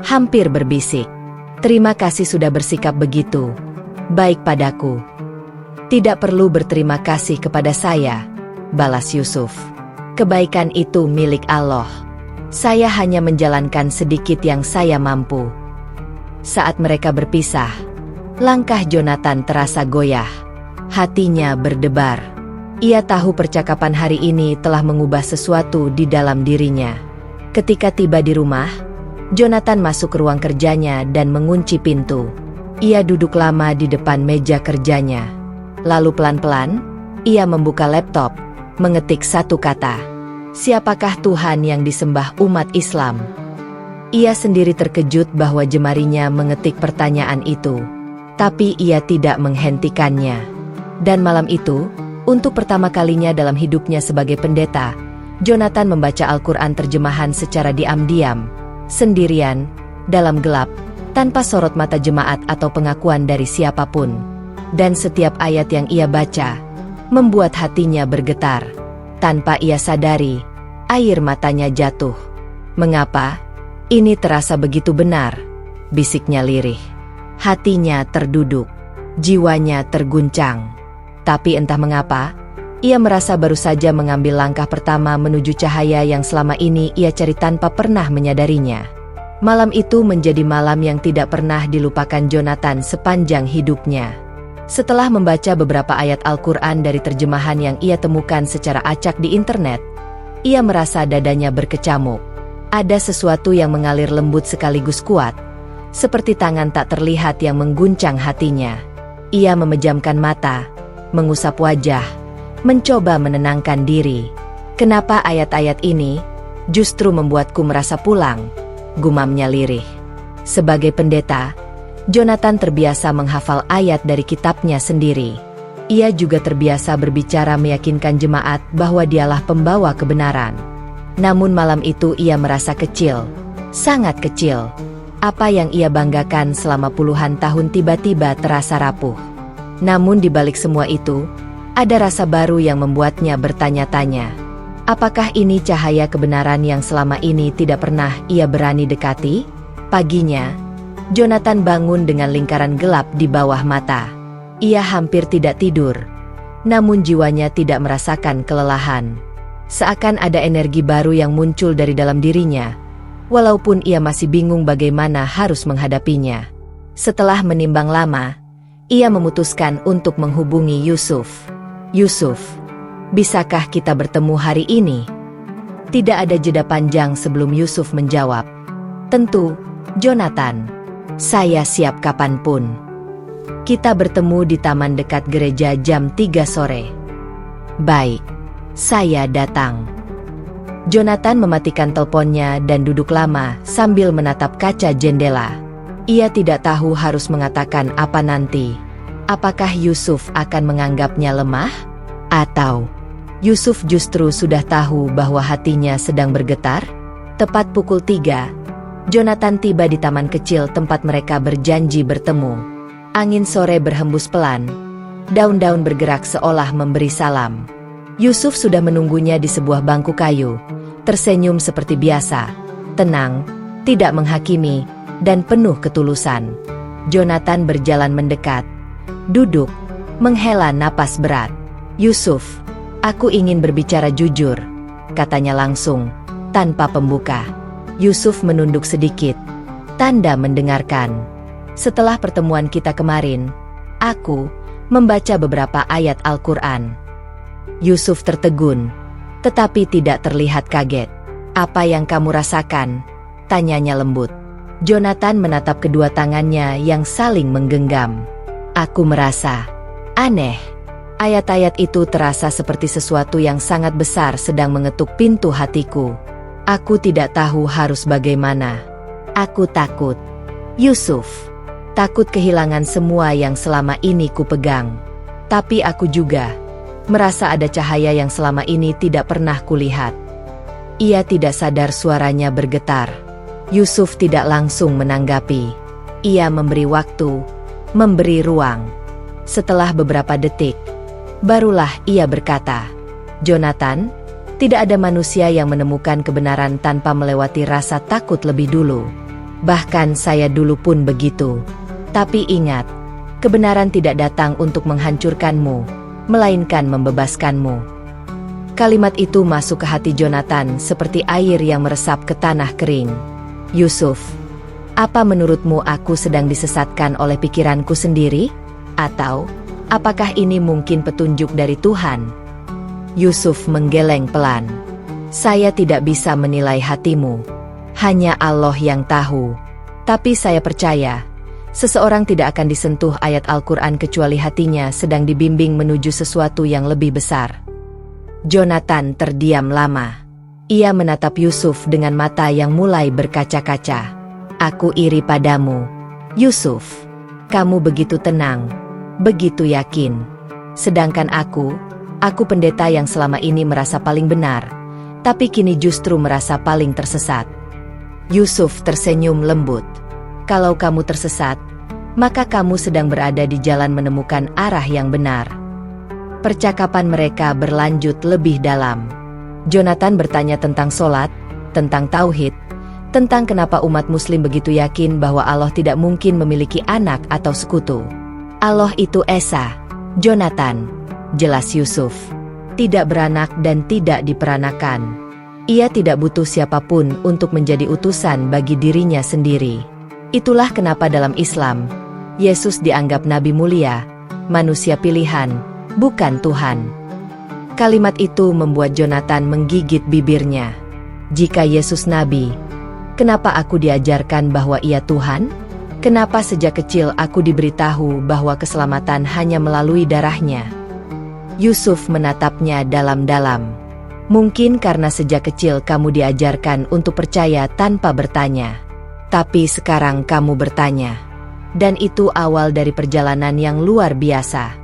hampir berbisik. "Terima kasih sudah bersikap begitu baik padaku." "Tidak perlu berterima kasih kepada saya," balas Yusuf. "Kebaikan itu milik Allah. Saya hanya menjalankan sedikit yang saya mampu." Saat mereka berpisah, langkah Jonathan terasa goyah. Hatinya berdebar. Ia tahu percakapan hari ini telah mengubah sesuatu di dalam dirinya. Ketika tiba di rumah, Jonathan masuk ke ruang kerjanya dan mengunci pintu. Ia duduk lama di depan meja kerjanya. Lalu pelan-pelan, ia membuka laptop, mengetik satu kata. "Siapakah Tuhan yang disembah umat Islam?" Ia sendiri terkejut bahwa jemarinya mengetik pertanyaan itu. Tapi ia tidak menghentikannya. Dan malam itu, untuk pertama kalinya dalam hidupnya sebagai pendeta, Jonathan membaca Al-Quran terjemahan secara diam-diam, sendirian, dalam gelap, tanpa sorot mata jemaat atau pengakuan dari siapapun. Dan setiap ayat yang ia baca membuat hatinya bergetar. Tanpa ia sadari, air matanya jatuh. "Mengapa? Ini terasa begitu benar," bisiknya lirih. Hatinya terduduk, jiwanya terguncang. Tapi entah mengapa, ia merasa baru saja mengambil langkah pertama menuju cahaya yang selama ini ia cari tanpa pernah menyadarinya. Malam itu menjadi malam yang tidak pernah dilupakan Jonathan sepanjang hidupnya. Setelah membaca beberapa ayat Al-Quran dari terjemahan yang ia temukan secara acak di internet, ia merasa dadanya berkecamuk. Ada sesuatu yang mengalir lembut sekaligus kuat, seperti tangan tak terlihat yang mengguncang hatinya. Ia memejamkan mata, mengusap wajah, mencoba menenangkan diri. "Kenapa ayat-ayat ini justru membuatku merasa pulang?" gumamnya lirih. Sebagai pendeta, Jonathan terbiasa menghafal ayat dari kitabnya sendiri. Ia juga terbiasa berbicara meyakinkan jemaat bahwa dialah pembawa kebenaran. Namun malam itu ia merasa kecil, sangat kecil. Apa yang ia banggakan selama puluhan tahun tiba-tiba terasa rapuh. Namun di balik semua itu, ada rasa baru yang membuatnya bertanya-tanya. Apakah ini cahaya kebenaran yang selama ini tidak pernah ia berani dekati? Paginya, Jonathan bangun dengan lingkaran gelap di bawah mata. Ia hampir tidak tidur, namun jiwanya tidak merasakan kelelahan. Seakan ada energi baru yang muncul dari dalam dirinya, walaupun ia masih bingung bagaimana harus menghadapinya. Setelah menimbang lama, ia memutuskan untuk menghubungi Yusuf. "Yusuf, bisakah kita bertemu hari ini?" Tidak ada jeda panjang sebelum Yusuf menjawab, "Tentu, Jonathan. Saya siap kapanpun. Kita bertemu di taman dekat gereja jam 3 sore. "Baik, saya datang." Jonathan mematikan teleponnya dan duduk lama sambil menatap kaca jendela. Ia tidak tahu harus mengatakan apa nanti. Apakah Yusuf akan menganggapnya lemah? Atau Yusuf justru sudah tahu bahwa hatinya sedang bergetar? Tepat pukul 3, Jonathan tiba di taman kecil tempat mereka berjanji bertemu. Angin sore berhembus pelan. Daun-daun bergerak seolah memberi salam. Yusuf sudah menunggunya di sebuah bangku kayu, tersenyum seperti biasa, tenang, tidak menghakimi, dan penuh ketulusan. Jonathan berjalan mendekat, duduk, menghela napas berat. "Yusuf, aku ingin berbicara jujur," katanya langsung, tanpa pembuka. Yusuf menunduk sedikit, tanda mendengarkan. "Setelah pertemuan kita kemarin, aku membaca beberapa ayat Al-Quran." Yusuf tertegun, tetapi tidak terlihat kaget. "Apa yang kamu rasakan?" tanyanya lembut. Jonathan menatap kedua tangannya yang saling menggenggam. "Aku merasa aneh." Ayat-ayat itu terasa seperti sesuatu yang sangat besar sedang mengetuk pintu hatiku. Aku tidak tahu harus bagaimana. Aku takut, Yusuf. Takut kehilangan semua yang selama ini kupegang. Tapi aku juga merasa ada cahaya yang selama ini tidak pernah kulihat. Ia tidak sadar suaranya bergetar. Yusuf tidak langsung menanggapi. Ia memberi waktu, memberi ruang. Setelah beberapa detik, barulah ia berkata, "Jonathan, tidak ada manusia yang menemukan kebenaran tanpa melewati rasa takut lebih dulu. Bahkan saya dulu pun begitu. Tapi ingat, kebenaran tidak datang untuk menghancurkanmu, melainkan membebaskanmu." Kalimat itu masuk ke hati Jonathan seperti air yang meresap ke tanah kering. "Yusuf, apa menurutmu aku sedang disesatkan oleh pikiranku sendiri? Atau apakah ini mungkin petunjuk dari Tuhan?" Yusuf menggeleng pelan. "Saya tidak bisa menilai hatimu. Hanya Allah yang tahu. Tapi saya percaya, seseorang tidak akan disentuh ayat Al-Quran kecuali hatinya sedang dibimbing menuju sesuatu yang lebih besar." Jonathan terdiam lama. Ia menatap Yusuf dengan mata yang mulai berkaca-kaca. "Aku iri padamu, Yusuf. Kamu begitu tenang, begitu yakin. Sedangkan aku pendeta yang selama ini merasa paling benar, tapi kini justru merasa paling tersesat. Yusuf tersenyum lembut. Kalau kamu tersesat, maka kamu sedang berada di jalan menemukan arah yang benar. Percakapan mereka berlanjut lebih dalam. Jonathan bertanya tentang sholat, tentang tauhid, tentang kenapa umat muslim begitu yakin bahwa Allah tidak mungkin memiliki anak atau sekutu. Allah itu Esa, Jonathan, jelas Yusuf. Tidak beranak dan tidak diperanakan. Ia tidak butuh siapapun untuk menjadi utusan bagi dirinya sendiri. Itulah kenapa dalam Islam, Yesus dianggap nabi mulia, manusia pilihan, bukan Tuhan. Kalimat itu membuat Jonathan menggigit bibirnya. Jika Yesus nabi, kenapa aku diajarkan bahwa ia Tuhan? Kenapa sejak kecil aku diberitahu bahwa keselamatan hanya melalui darahnya? Yusuf menatapnya dalam-dalam. Mungkin karena sejak kecil kamu diajarkan untuk percaya tanpa bertanya. Tapi sekarang kamu bertanya. Dan itu awal dari perjalanan yang luar biasa.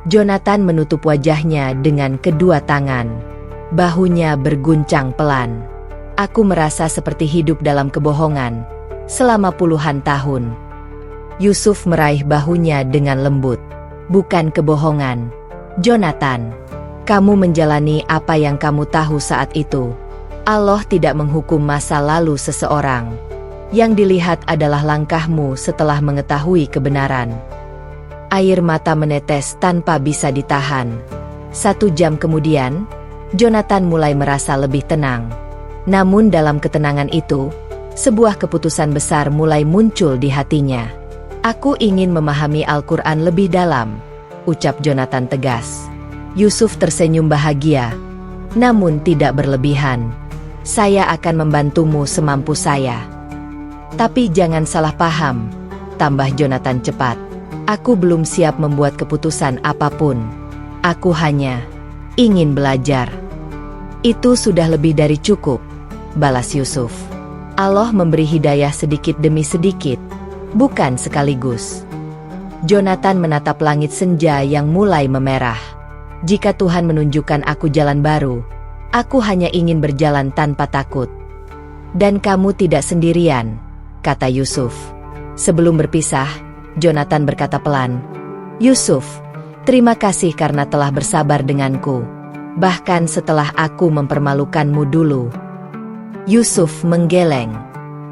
Jonathan menutup wajahnya dengan kedua tangan. Bahunya berguncang pelan. Aku merasa seperti hidup dalam kebohongan selama puluhan tahun. Yusuf meraih bahunya dengan lembut. Bukan kebohongan, Jonathan. Kamu menjalani apa yang kamu tahu saat itu. Allah tidak menghukum masa lalu seseorang. Yang dilihat adalah langkahmu setelah mengetahui kebenaran. Air mata menetes tanpa bisa ditahan. 1 jam kemudian, Jonathan mulai merasa lebih tenang. Namun dalam ketenangan itu, sebuah keputusan besar mulai muncul di hatinya. Aku ingin memahami Al-Quran lebih dalam, ucap Jonathan tegas. Yusuf tersenyum bahagia, namun tidak berlebihan. Saya akan membantumu semampu saya. Tapi jangan salah paham, tambah Jonathan cepat. Aku belum siap membuat keputusan apapun. Aku hanya ingin belajar. Itu sudah lebih dari cukup, balas Yusuf. Allah memberi hidayah sedikit demi sedikit, bukan sekaligus. Jonathan menatap langit senja yang mulai memerah. Jika Tuhan menunjukkan aku jalan baru, aku hanya ingin berjalan tanpa takut. Dan kamu tidak sendirian, kata Yusuf. Sebelum berpisah, Jonathan berkata pelan, Yusuf, terima kasih karena telah bersabar denganku. Bahkan setelah aku mempermalukanmu dulu. Yusuf menggeleng.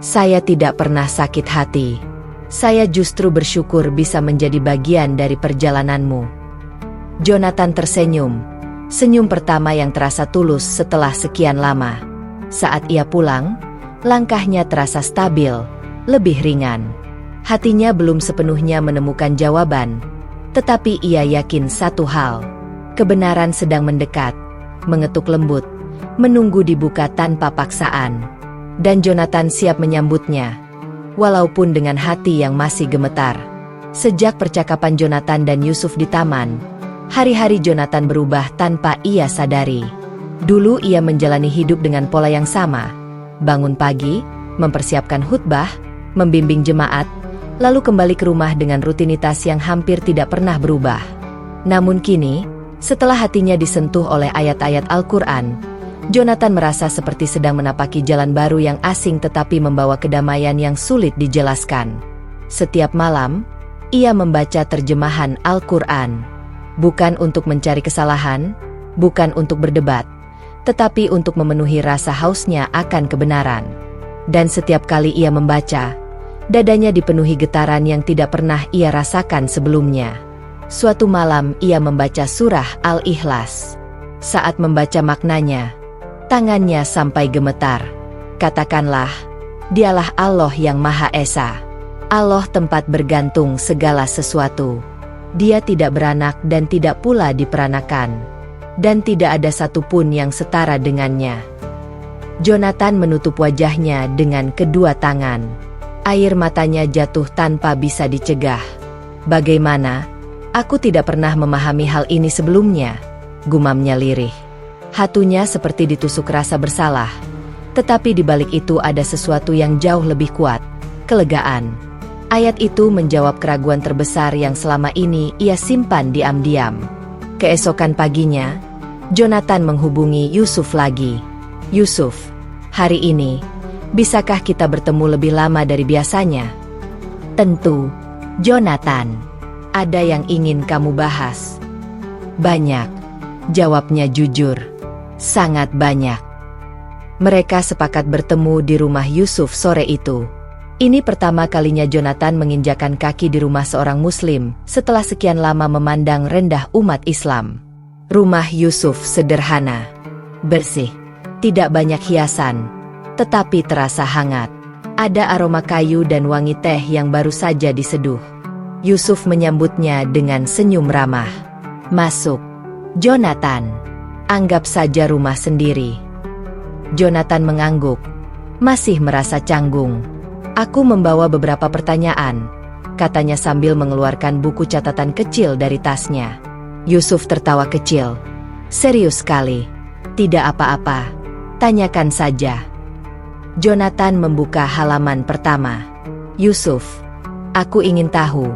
Saya tidak pernah sakit hati. Saya justru bersyukur bisa menjadi bagian dari perjalananmu. Jonathan tersenyum. Senyum pertama yang terasa tulus setelah sekian lama. Saat ia pulang, langkahnya terasa stabil, lebih ringan. Hatinya belum sepenuhnya menemukan jawaban, tetapi ia yakin satu hal. Kebenaran sedang mendekat, mengetuk lembut, menunggu dibuka tanpa paksaan. Dan Jonathan siap menyambutnya, walaupun dengan hati yang masih gemetar. Sejak percakapan Jonathan dan Yusuf di taman, hari-hari Jonathan berubah tanpa ia sadari. Dulu ia menjalani hidup dengan pola yang sama. Bangun pagi, mempersiapkan khutbah, membimbing jemaat, lalu kembali ke rumah dengan rutinitas yang hampir tidak pernah berubah. Namun kini, setelah hatinya disentuh oleh ayat-ayat Al-Quran, Jonathan merasa seperti sedang menapaki jalan baru yang asing tetapi membawa kedamaian yang sulit dijelaskan. Setiap malam, ia membaca terjemahan Al-Quran. Bukan untuk mencari kesalahan, bukan untuk berdebat, tetapi untuk memenuhi rasa hausnya akan kebenaran. Dan setiap kali ia membaca, dadanya dipenuhi getaran yang tidak pernah ia rasakan sebelumnya. Suatu malam ia membaca surah Al-Ikhlas. Saat membaca maknanya, tangannya sampai gemetar. Katakanlah, dialah Allah yang Maha Esa. Allah tempat bergantung segala sesuatu. Dia tidak beranak dan tidak pula diperanakan. Dan tidak ada satupun yang setara dengannya. Jonathan menutup wajahnya dengan kedua tangan. Air matanya jatuh tanpa bisa dicegah. Bagaimana? Aku tidak pernah memahami hal ini sebelumnya, gumamnya lirih. Hatunya seperti ditusuk rasa bersalah. Tetapi di balik itu ada sesuatu yang jauh lebih kuat, kelegaan. Ayat itu menjawab keraguan terbesar yang selama ini ia simpan diam-diam. Keesokan paginya, Jonathan menghubungi Yusuf lagi. Yusuf, hari ini, bisakah kita bertemu lebih lama dari biasanya? Tentu, Jonathan. Ada yang ingin kamu bahas? Banyak. Jawabnya jujur. Sangat banyak. Mereka sepakat bertemu di rumah Yusuf sore itu. Ini pertama kalinya Jonathan menginjakan kaki di rumah seorang Muslim setelah sekian lama memandang rendah umat Islam. Rumah Yusuf sederhana, bersih, tidak banyak hiasan, tetapi terasa hangat. Ada aroma kayu dan wangi teh yang baru saja diseduh. Yusuf menyambutnya dengan senyum ramah. Masuk, Jonathan. Anggap saja rumah sendiri. Jonathan mengangguk, masih merasa canggung. Aku membawa beberapa pertanyaan, katanya sambil mengeluarkan buku catatan kecil dari tasnya. Yusuf tertawa kecil. Serius sekali. Tidak apa-apa. Tanyakan saja. Jonathan membuka halaman pertama. Yusuf, aku ingin tahu,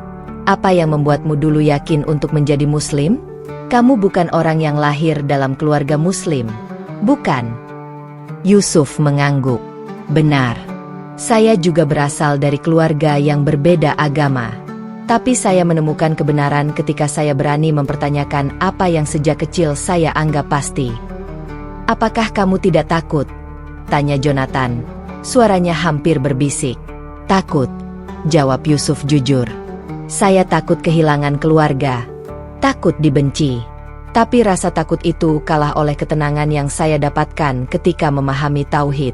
apa yang membuatmu dulu yakin untuk menjadi Muslim? Kamu bukan orang yang lahir dalam keluarga Muslim, bukan? Yusuf mengangguk. Benar. Saya juga berasal dari keluarga yang berbeda agama. Tapi saya menemukan kebenaran ketika saya berani mempertanyakan apa yang sejak kecil saya anggap pasti. Apakah kamu tidak takut? Tanya Jonathan. Suaranya hampir berbisik. Takut, jawab Yusuf jujur. Saya takut kehilangan keluarga. Takut dibenci. Tapi rasa takut itu kalah oleh ketenangan yang saya dapatkan ketika memahami tauhid.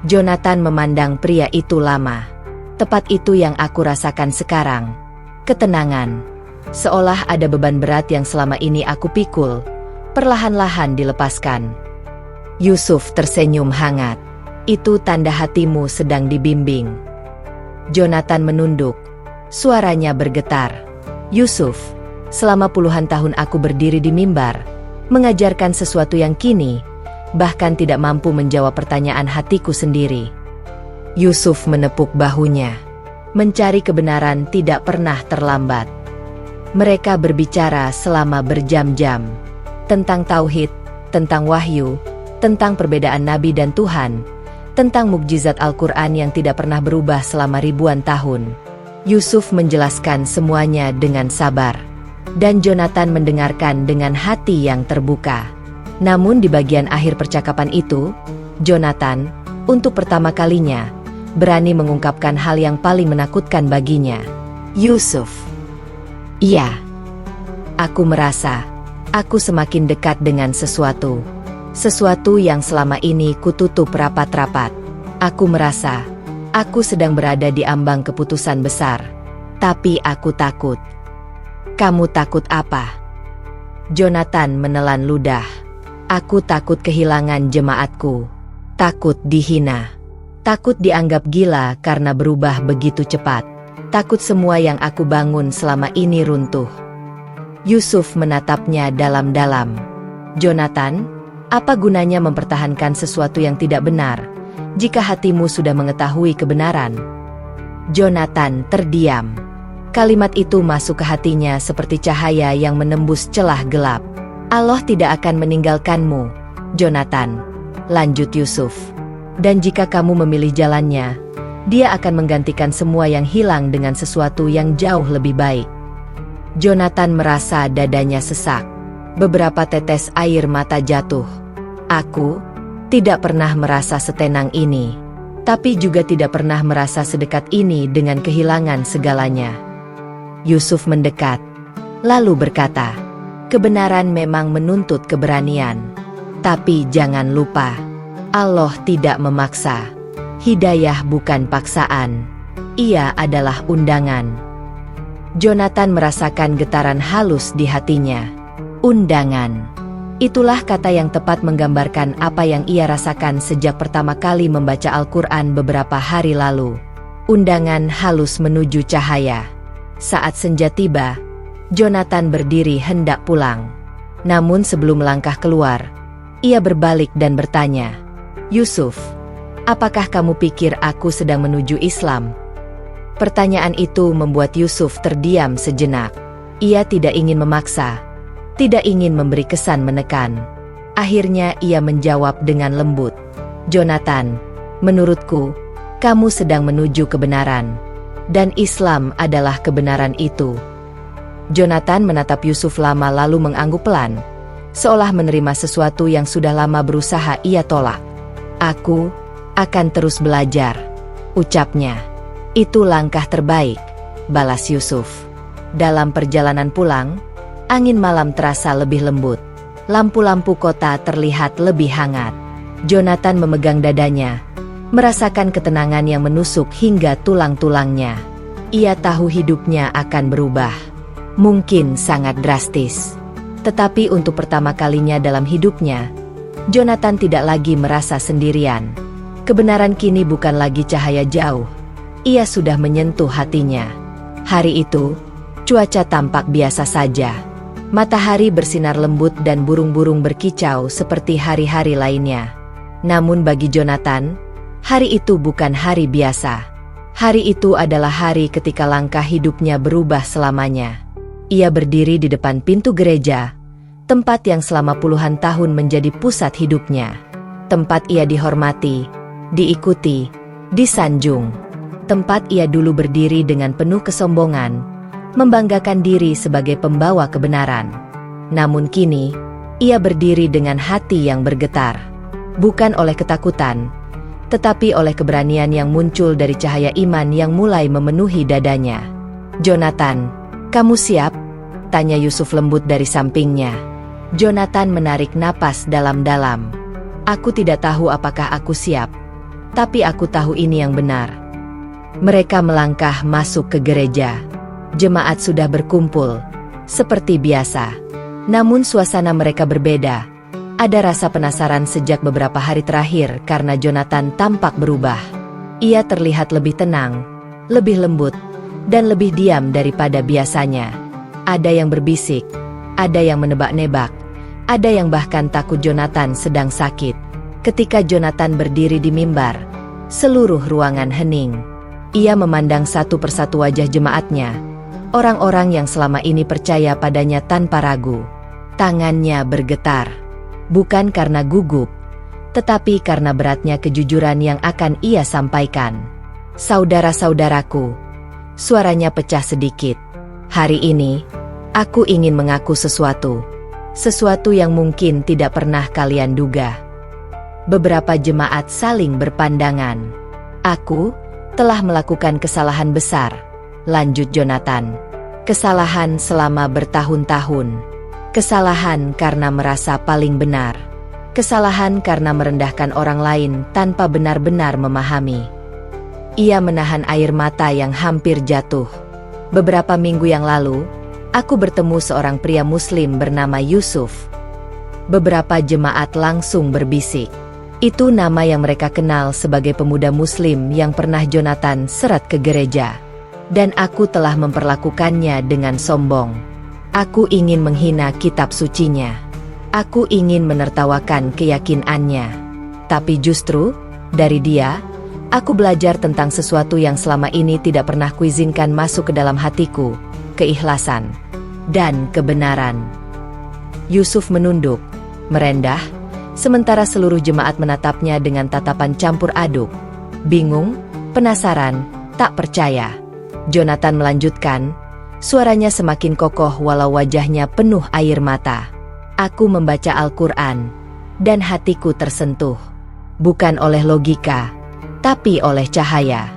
Jonathan memandang pria itu lama. Tepat itu yang aku rasakan sekarang. Ketenangan. Seolah ada beban berat yang selama ini aku pikul, perlahan-lahan dilepaskan. Yusuf tersenyum hangat. Itu tanda hatimu sedang dibimbing. Jonathan menunduk. Suaranya bergetar. Yusuf, selama puluhan tahun aku berdiri di mimbar, mengajarkan sesuatu yang kini, bahkan tidak mampu menjawab pertanyaan hatiku sendiri. Yusuf menepuk bahunya. Mencari kebenaran tidak pernah terlambat. Mereka berbicara selama berjam-jam. Tentang tauhid, tentang wahyu, tentang perbedaan Nabi dan Tuhan, tentang mukjizat Al-Quran yang tidak pernah berubah selama ribuan tahun. Yusuf menjelaskan semuanya dengan sabar. Dan Jonathan mendengarkan dengan hati yang terbuka. Namun di bagian akhir percakapan itu, Jonathan, untuk pertama kalinya, berani mengungkapkan hal yang paling menakutkan baginya. Yusuf. Iya. Aku merasa, aku semakin dekat dengan sesuatu. Sesuatu yang selama ini kututup rapat-rapat. Aku merasa, aku sedang berada di ambang keputusan besar. Tapi aku takut. Kamu takut apa? Jonathan menelan ludah. Aku takut kehilangan jemaatku. Takut dihina. Takut dianggap gila karena berubah begitu cepat. Takut semua yang aku bangun selama ini runtuh. Yusuf menatapnya dalam-dalam. Jonathan, apa gunanya mempertahankan sesuatu yang tidak benar, jika hatimu sudah mengetahui kebenaran? Jonathan terdiam. Kalimat itu masuk ke hatinya seperti cahaya yang menembus celah gelap. Allah tidak akan meninggalkanmu, Jonathan, lanjut Yusuf. Dan jika kamu memilih jalannya, Dia akan menggantikan semua yang hilang dengan sesuatu yang jauh lebih baik. Jonathan merasa dadanya sesak. Beberapa tetes air mata jatuh. Aku tidak pernah merasa setenang ini, tapi juga tidak pernah merasa sedekat ini dengan kehilangan segalanya. Yusuf mendekat, lalu berkata, kebenaran memang menuntut keberanian. Tapi jangan lupa, Allah tidak memaksa. Hidayah bukan paksaan. Ia adalah undangan. Jonathan merasakan getaran halus di hatinya. Undangan. Itulah kata yang tepat menggambarkan apa yang ia rasakan sejak pertama kali membaca Al-Quran beberapa hari lalu. Undangan halus menuju cahaya. Saat senja tiba, Jonathan berdiri hendak pulang. Namun sebelum melangkah keluar, ia berbalik dan bertanya, Yusuf, apakah kamu pikir aku sedang menuju Islam? Pertanyaan itu membuat Yusuf terdiam sejenak. Ia tidak ingin memaksa, tidak ingin memberi kesan menekan. Akhirnya ia menjawab dengan lembut. "Jonathan, menurutku, kamu sedang menuju kebenaran. Dan Islam adalah kebenaran itu." Jonathan menatap Yusuf lama lalu mengangguk pelan, seolah menerima sesuatu yang sudah lama berusaha ia tolak. "Aku akan terus belajar," ucapnya. "Itu langkah terbaik," balas Yusuf. Dalam perjalanan pulang, angin malam terasa lebih lembut. Lampu-lampu kota terlihat lebih hangat. Jonathan memegang dadanya, merasakan ketenangan yang menusuk hingga tulang-tulangnya. Ia tahu hidupnya akan berubah. Mungkin sangat drastis. Tetapi untuk pertama kalinya dalam hidupnya, Jonathan tidak lagi merasa sendirian. Kebenaran kini bukan lagi cahaya jauh. Ia sudah menyentuh hatinya. Hari itu, cuaca tampak biasa saja. Matahari bersinar lembut dan burung-burung berkicau seperti hari-hari lainnya. Namun bagi Jonathan, hari itu bukan hari biasa. Hari itu adalah hari ketika langkah hidupnya berubah selamanya. Ia berdiri di depan pintu gereja, tempat yang selama puluhan tahun menjadi pusat hidupnya. Tempat ia dihormati, diikuti, disanjung. Tempat ia dulu berdiri dengan penuh kesombongan, membanggakan diri sebagai pembawa kebenaran. Namun kini, ia berdiri dengan hati yang bergetar. Bukan oleh ketakutan, tetapi oleh keberanian yang muncul dari cahaya iman yang mulai memenuhi dadanya. "Jonathan, kamu siap?" tanya Yusuf lembut dari sampingnya. Jonathan menarik napas dalam-dalam. "Aku tidak tahu apakah aku siap, tapi aku tahu ini yang benar." Mereka melangkah masuk ke gereja. Jemaat sudah berkumpul, seperti biasa. Namun suasana mereka berbeda. Ada rasa penasaran sejak beberapa hari terakhir karena Jonathan tampak berubah. Ia terlihat lebih tenang, lebih lembut, dan lebih diam daripada biasanya. Ada yang berbisik, ada yang menebak-nebak, ada yang bahkan takut Jonathan sedang sakit. Ketika Jonathan berdiri di mimbar, seluruh ruangan hening. Ia memandang satu persatu wajah jemaatnya, orang-orang yang selama ini percaya padanya tanpa ragu. Tangannya bergetar, bukan karena gugup, tetapi karena beratnya kejujuran yang akan ia sampaikan. "Saudara-saudaraku," suaranya pecah sedikit. "Hari ini, aku ingin mengaku sesuatu. Sesuatu yang mungkin tidak pernah kalian duga." Beberapa jemaat saling berpandangan. "Aku telah melakukan kesalahan besar," lanjut Jonathan. "Kesalahan selama bertahun-tahun. Kesalahan karena merasa paling benar. Kesalahan karena merendahkan orang lain tanpa benar-benar memahami." Ia menahan air mata yang hampir jatuh. "Beberapa minggu yang lalu, aku bertemu seorang pria Muslim bernama Yusuf." Beberapa jemaat langsung berbisik. Itu nama yang mereka kenal sebagai pemuda Muslim yang pernah Jonathan seret ke gereja. "Dan aku telah memperlakukannya dengan sombong. Aku ingin menghina kitab sucinya. Aku ingin menertawakan keyakinannya. Tapi justru, dari dia, aku belajar tentang sesuatu yang selama ini tidak pernah kuizinkan masuk ke dalam hatiku, keikhlasan dan kebenaran." Yusuf menunduk, merendah, sementara seluruh jemaat menatapnya dengan tatapan campur aduk. Bingung, penasaran, tak percaya. Jonathan melanjutkan, suaranya semakin kokoh walau wajahnya penuh air mata. "Aku membaca Al-Quran, dan hatiku tersentuh. Bukan oleh logika, tapi oleh cahaya.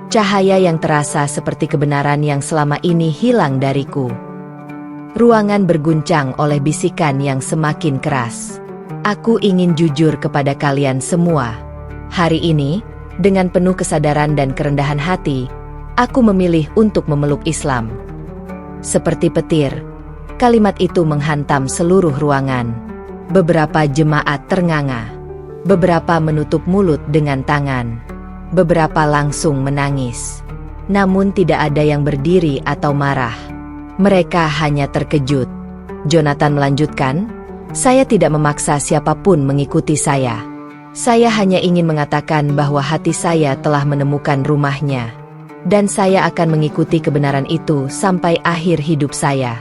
Cahaya yang terasa seperti kebenaran yang selama ini hilang dariku." Ruangan berguncang oleh bisikan yang semakin keras. "Aku ingin jujur kepada kalian semua. Hari ini, dengan penuh kesadaran dan kerendahan hati, aku memilih untuk memeluk Islam." Seperti petir, kalimat itu menghantam seluruh ruangan. Beberapa jemaat ternganga. Beberapa menutup mulut dengan tangan. Beberapa langsung menangis. Namun tidak ada yang berdiri atau marah. Mereka hanya terkejut. Jonathan melanjutkan, "Saya tidak memaksa siapapun mengikuti saya. Saya hanya ingin mengatakan bahwa hati saya telah menemukan rumahnya. Dan saya akan mengikuti kebenaran itu sampai akhir hidup saya."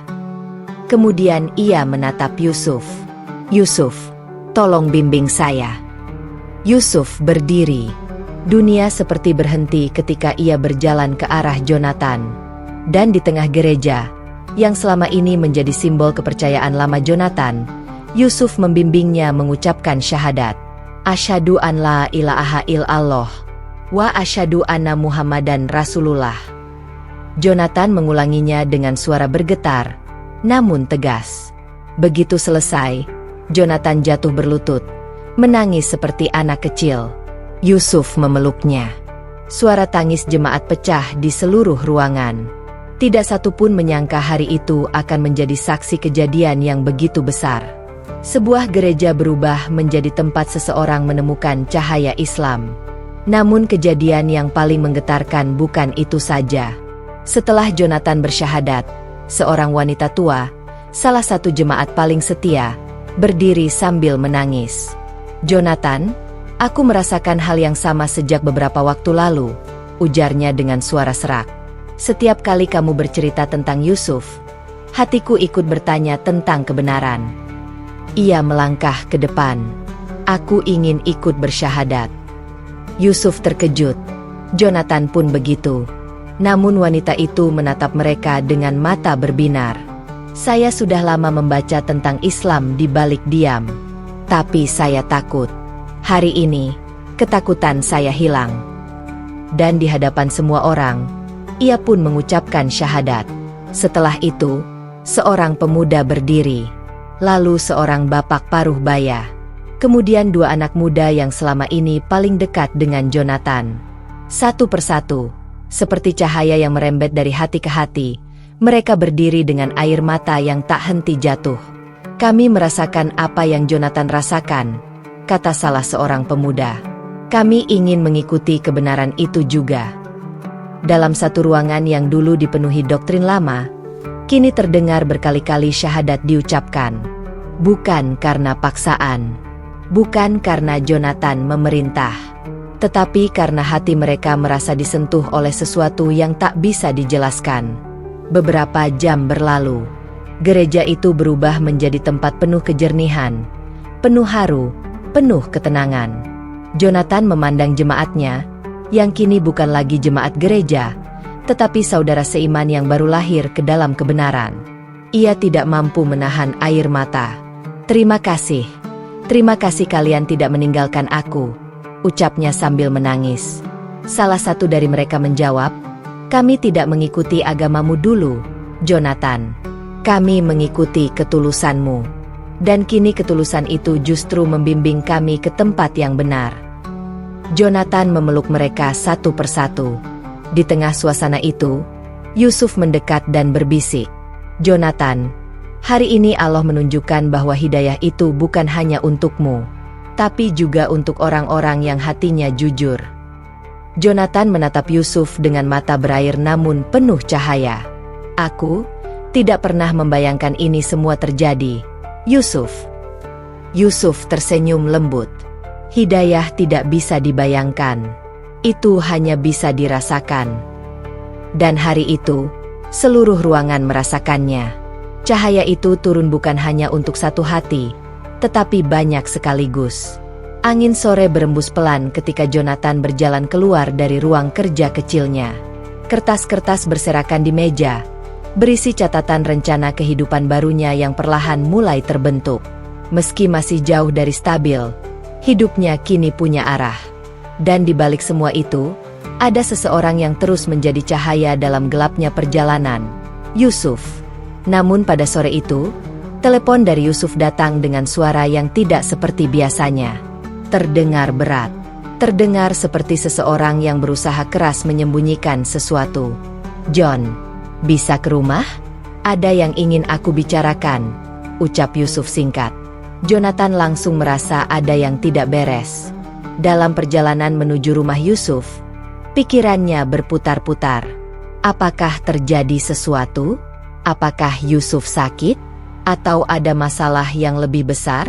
Kemudian ia menatap Yusuf. "Yusuf, Tolong bimbing saya." Yusuf berdiri. Dunia seperti berhenti ketika ia berjalan ke arah Jonathan. Dan di tengah gereja, yang selama ini menjadi simbol kepercayaan lama Jonathan, Yusuf membimbingnya mengucapkan syahadat. "Asyhadu an la ilaha illallah wa asyhadu anna Muhammadan Rasulullah." Jonathan mengulanginya dengan suara bergetar, namun tegas. Begitu selesai, Jonathan jatuh berlutut, menangis seperti anak kecil. Yusuf memeluknya. Suara tangis jemaat pecah di seluruh ruangan. Tidak satu pun menyangka hari itu akan menjadi saksi kejadian yang begitu besar. Sebuah gereja berubah menjadi tempat seseorang menemukan cahaya Islam. Namun kejadian yang paling menggetarkan bukan itu saja. Setelah Jonathan bersyahadat, seorang wanita tua, salah satu jemaat paling setia, berdiri sambil menangis. "Jonathan, aku merasakan hal yang sama sejak beberapa waktu lalu," ujarnya dengan suara serak. "Setiap kali kamu bercerita tentang Yusuf, hatiku ikut bertanya tentang kebenaran." Ia melangkah ke depan. "Aku ingin ikut bersyahadat." Yusuf terkejut. Jonathan pun begitu. Namun wanita itu menatap mereka dengan mata berbinar. "Saya sudah lama membaca tentang Islam di balik diam. Tapi saya takut. Hari ini, ketakutan saya hilang." Dan di hadapan semua orang, ia pun mengucapkan syahadat. Setelah itu, seorang pemuda berdiri. Lalu seorang bapak paruh baya. Kemudian dua anak muda yang selama ini paling dekat dengan Jonathan. Satu persatu, seperti cahaya yang merembet dari hati ke hati, mereka berdiri dengan air mata yang tak henti jatuh. "Kami merasakan apa yang Jonathan rasakan," kata salah seorang pemuda. "Kami ingin mengikuti kebenaran itu juga." Dalam satu ruangan yang dulu dipenuhi doktrin lama, kini terdengar berkali-kali syahadat diucapkan. Bukan karena paksaan, bukan karena Jonathan memerintah, tetapi karena hati mereka merasa disentuh oleh sesuatu yang tak bisa dijelaskan. Beberapa jam berlalu. Gereja itu berubah menjadi tempat penuh kejernihan, penuh haru, penuh ketenangan. Jonathan memandang jemaatnya, yang kini bukan lagi jemaat gereja, tetapi saudara seiman yang baru lahir ke dalam kebenaran. Ia tidak mampu menahan air mata. Terima kasih kalian tidak meninggalkan aku," ucapnya sambil menangis. Salah satu dari mereka menjawab, "Kami tidak mengikuti agamamu dulu, Jonathan. Kami mengikuti ketulusanmu. Dan kini ketulusan itu justru membimbing kami ke tempat yang benar." Jonathan memeluk mereka satu persatu. Di tengah suasana itu, Yusuf mendekat dan berbisik, "Jonathan, hari ini Allah menunjukkan bahwa hidayah itu bukan hanya untukmu, tapi juga untuk orang-orang yang hatinya jujur." Jonathan menatap Yusuf dengan mata berair namun penuh cahaya. "Aku tidak pernah membayangkan ini semua terjadi, Yusuf." Yusuf tersenyum lembut. "Hidayah tidak bisa dibayangkan. Itu hanya bisa dirasakan." Dan hari itu, seluruh ruangan merasakannya. Cahaya itu turun bukan hanya untuk satu hati, tetapi banyak sekaligus. Angin sore berembus pelan ketika Jonathan berjalan keluar dari ruang kerja kecilnya. Kertas-kertas berserakan di meja, berisi catatan rencana kehidupan barunya yang perlahan mulai terbentuk. Meski masih jauh dari stabil, hidupnya kini punya arah. Dan di balik semua itu, ada seseorang yang terus menjadi cahaya dalam gelapnya perjalanan, Yusuf. Namun pada sore itu, telepon dari Yusuf datang dengan suara yang tidak seperti biasanya. Terdengar berat. Terdengar seperti seseorang yang berusaha keras menyembunyikan sesuatu. "John, bisa ke rumah? Ada yang ingin aku bicarakan," ucap Yusuf singkat. Jonathan langsung merasa ada yang tidak beres. Dalam perjalanan menuju rumah Yusuf, pikirannya berputar-putar. Apakah terjadi sesuatu? Apakah Yusuf sakit? Atau ada masalah yang lebih besar?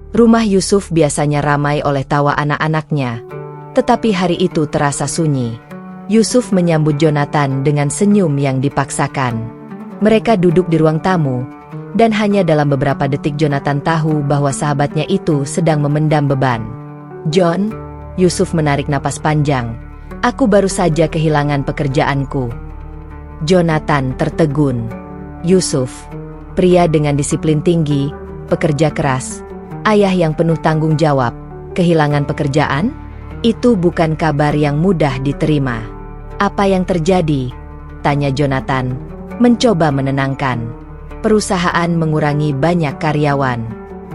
Rumah Yusuf biasanya ramai oleh tawa anak-anaknya, tetapi hari itu terasa sunyi. Yusuf menyambut Jonathan dengan senyum yang dipaksakan. Mereka duduk di ruang tamu, Dan hanya dalam beberapa detik Jonathan tahu bahwa sahabatnya itu sedang memendam beban. "John," Yusuf menarik napas panjang, "aku baru saja kehilangan pekerjaanku." Jonathan tertegun. Yusuf, pria dengan disiplin tinggi, pekerja keras, ayah yang penuh tanggung jawab, kehilangan pekerjaan? Itu bukan kabar yang mudah diterima. "Apa yang terjadi?" tanya Jonathan, mencoba menenangkan. "Perusahaan mengurangi banyak karyawan.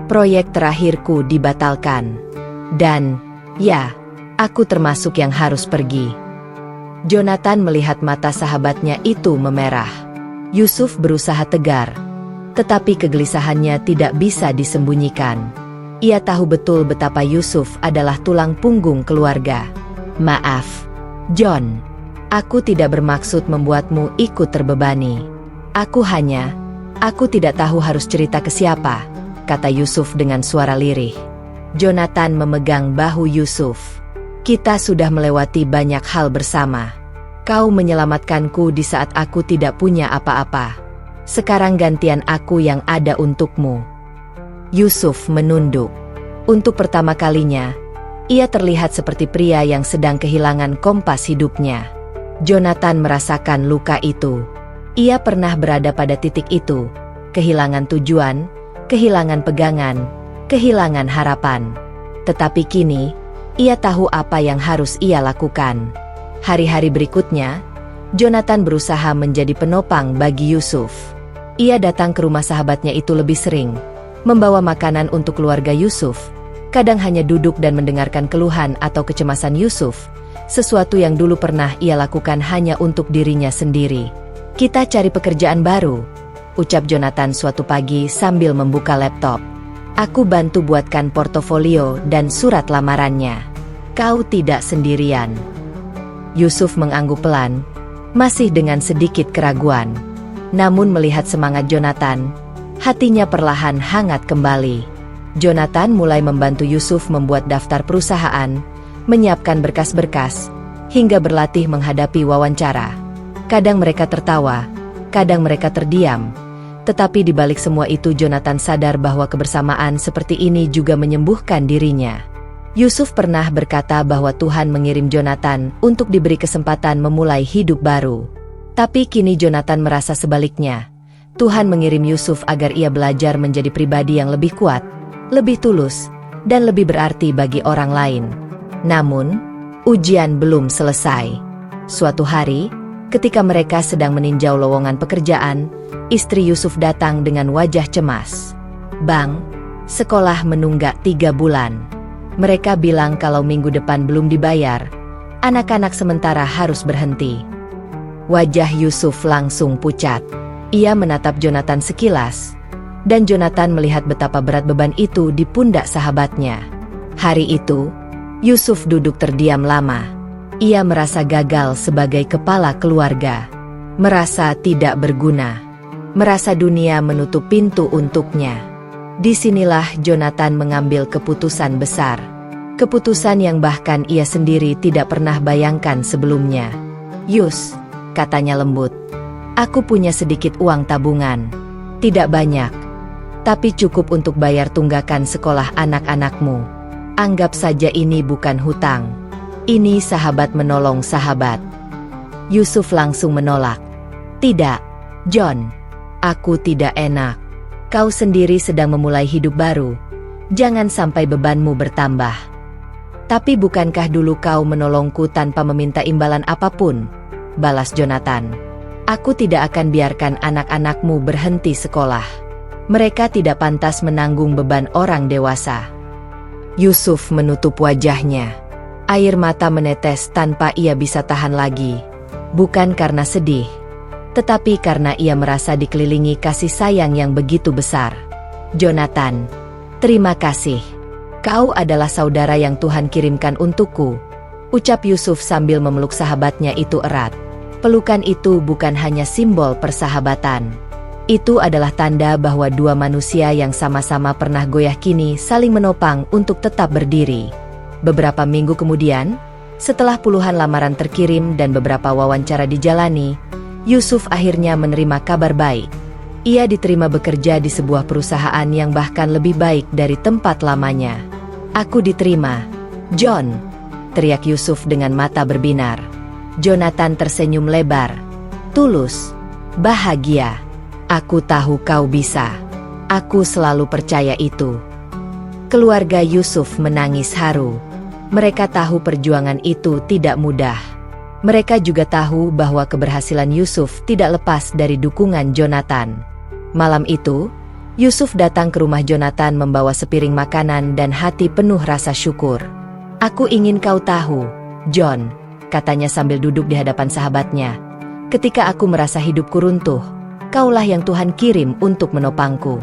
Proyek terakhirku dibatalkan. Dan, ya, aku termasuk yang harus pergi." Jonathan melihat mata sahabatnya itu memerah. Yusuf berusaha tegar, tetapi kegelisahannya tidak bisa disembunyikan. Ia tahu betul betapa Yusuf adalah tulang punggung keluarga. "Maaf, John. Aku tidak bermaksud membuatmu ikut terbebani. Aku tidak tahu harus cerita ke siapa," kata Yusuf dengan suara lirih. Jonathan memegang bahu Yusuf. "Kita sudah melewati banyak hal bersama. Kau menyelamatkanku di saat aku tidak punya apa-apa. Sekarang gantian aku yang ada untukmu." Yusuf menunduk. Untuk pertama kalinya, ia terlihat seperti pria yang sedang kehilangan kompas hidupnya. Jonathan merasakan luka itu. Ia pernah berada pada titik itu, kehilangan tujuan, kehilangan pegangan, kehilangan harapan. Tetapi kini, ia tahu apa yang harus ia lakukan. Hari-hari berikutnya, Jonathan berusaha menjadi penopang bagi Yusuf. Ia datang ke rumah sahabatnya itu lebih sering, membawa makanan untuk keluarga Yusuf, kadang hanya duduk dan mendengarkan keluhan atau kecemasan Yusuf, sesuatu yang dulu pernah ia lakukan hanya untuk dirinya sendiri. "Kita cari pekerjaan baru," ucap Jonathan suatu pagi sambil membuka laptop. "Aku bantu buatkan portofolio dan surat lamarannya. Kau tidak sendirian." Yusuf mengangguk pelan, masih dengan sedikit keraguan. Namun melihat semangat Jonathan, hatinya perlahan hangat kembali. Jonathan mulai membantu Yusuf membuat daftar perusahaan, menyiapkan berkas-berkas, hingga berlatih menghadapi wawancara. Kadang mereka tertawa, kadang mereka terdiam. Tetapi di balik semua itu Jonathan sadar bahwa kebersamaan seperti ini juga menyembuhkan dirinya. Yusuf pernah berkata bahwa Tuhan mengirim Jonathan untuk diberi kesempatan memulai hidup baru. Tapi kini Jonathan merasa sebaliknya. Tuhan mengirim Yusuf agar ia belajar menjadi pribadi yang lebih kuat, lebih tulus, dan lebih berarti bagi orang lain. Namun, ujian belum selesai. Suatu hari, ketika mereka sedang meninjau lowongan pekerjaan, istri Yusuf datang dengan wajah cemas. "Bang, sekolah menunggak 3 bulan. Mereka bilang kalau minggu depan belum dibayar, anak-anak sementara harus berhenti." Wajah Yusuf langsung pucat. Ia menatap Jonathan sekilas, dan Jonathan melihat betapa berat beban itu di pundak sahabatnya. Hari itu, Yusuf duduk terdiam lama. Ia merasa gagal sebagai kepala keluarga, merasa tidak berguna, merasa dunia menutup pintu untuknya. Disinilah Jonathan mengambil keputusan besar, keputusan yang bahkan ia sendiri tidak pernah bayangkan sebelumnya. "Yus," katanya lembut, "aku punya sedikit uang tabungan. Tidak banyak, tapi cukup untuk bayar tunggakan sekolah anak-anakmu. Anggap saja ini bukan hutang. Ini sahabat menolong sahabat." Yusuf langsung menolak. "Tidak, John. Aku tidak enak. Kau sendiri sedang memulai hidup baru. Jangan sampai bebanmu bertambah." "Tapi bukankah dulu kau menolongku tanpa meminta imbalan apapun?" balas Jonathan. "Aku tidak akan biarkan anak-anakmu berhenti sekolah. Mereka tidak pantas menanggung beban orang dewasa." Yusuf menutup wajahnya. Air mata menetes tanpa ia bisa tahan lagi. Bukan karena sedih, tetapi karena ia merasa dikelilingi kasih sayang yang begitu besar. "Jonathan, terima kasih. Kau adalah saudara yang Tuhan kirimkan untukku," ucap Yusuf sambil memeluk sahabatnya itu erat. Pelukan itu bukan hanya simbol persahabatan. Itu adalah tanda bahwa dua manusia yang sama-sama pernah goyah kini saling menopang untuk tetap berdiri. Beberapa minggu kemudian, setelah puluhan lamaran terkirim dan beberapa wawancara dijalani, Yusuf akhirnya menerima kabar baik. Ia diterima bekerja di sebuah perusahaan yang bahkan lebih baik dari tempat lamanya. Aku diterima, John, teriak Yusuf dengan mata berbinar. Jonathan tersenyum lebar, tulus, bahagia. Aku tahu kau bisa. Aku selalu percaya itu. Keluarga Yusuf menangis haru. Mereka tahu perjuangan itu tidak mudah. Mereka juga tahu bahwa keberhasilan Yusuf tidak lepas dari dukungan Jonathan. Malam itu, Yusuf datang ke rumah Jonathan membawa sepiring makanan dan hati penuh rasa syukur. Aku ingin kau tahu, John, katanya sambil duduk di hadapan sahabatnya. Ketika aku merasa hidupku runtuh, kaulah yang Tuhan kirim untuk menopangku.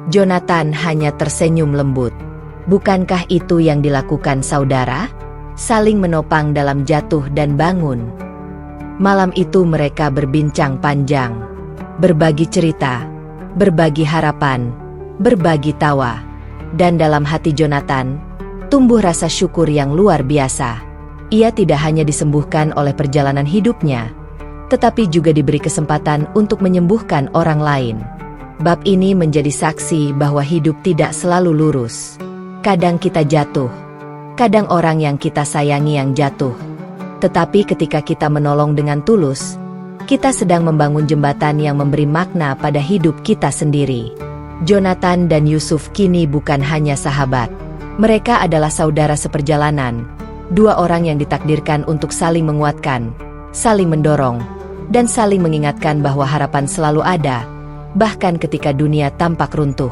Jonathan hanya tersenyum lembut. Bukankah itu yang dilakukan saudara? Saling menopang dalam jatuh dan bangun. Malam itu mereka berbincang panjang, berbagi cerita, berbagi harapan, berbagi tawa. Dan dalam hati Jonathan, tumbuh rasa syukur yang luar biasa. Ia tidak hanya disembuhkan oleh perjalanan hidupnya, tetapi juga diberi kesempatan untuk menyembuhkan orang lain. Bab ini menjadi saksi bahwa hidup tidak selalu lurus. Kadang kita jatuh, kadang orang yang kita sayangi yang jatuh. Tetapi ketika kita menolong dengan tulus, kita sedang membangun jembatan yang memberi makna pada hidup kita sendiri. Jonathan dan Yusuf kini bukan hanya sahabat. Mereka adalah saudara seperjalanan, dua orang yang ditakdirkan untuk saling menguatkan, saling mendorong, dan saling mengingatkan bahwa harapan selalu ada, bahkan ketika dunia tampak runtuh.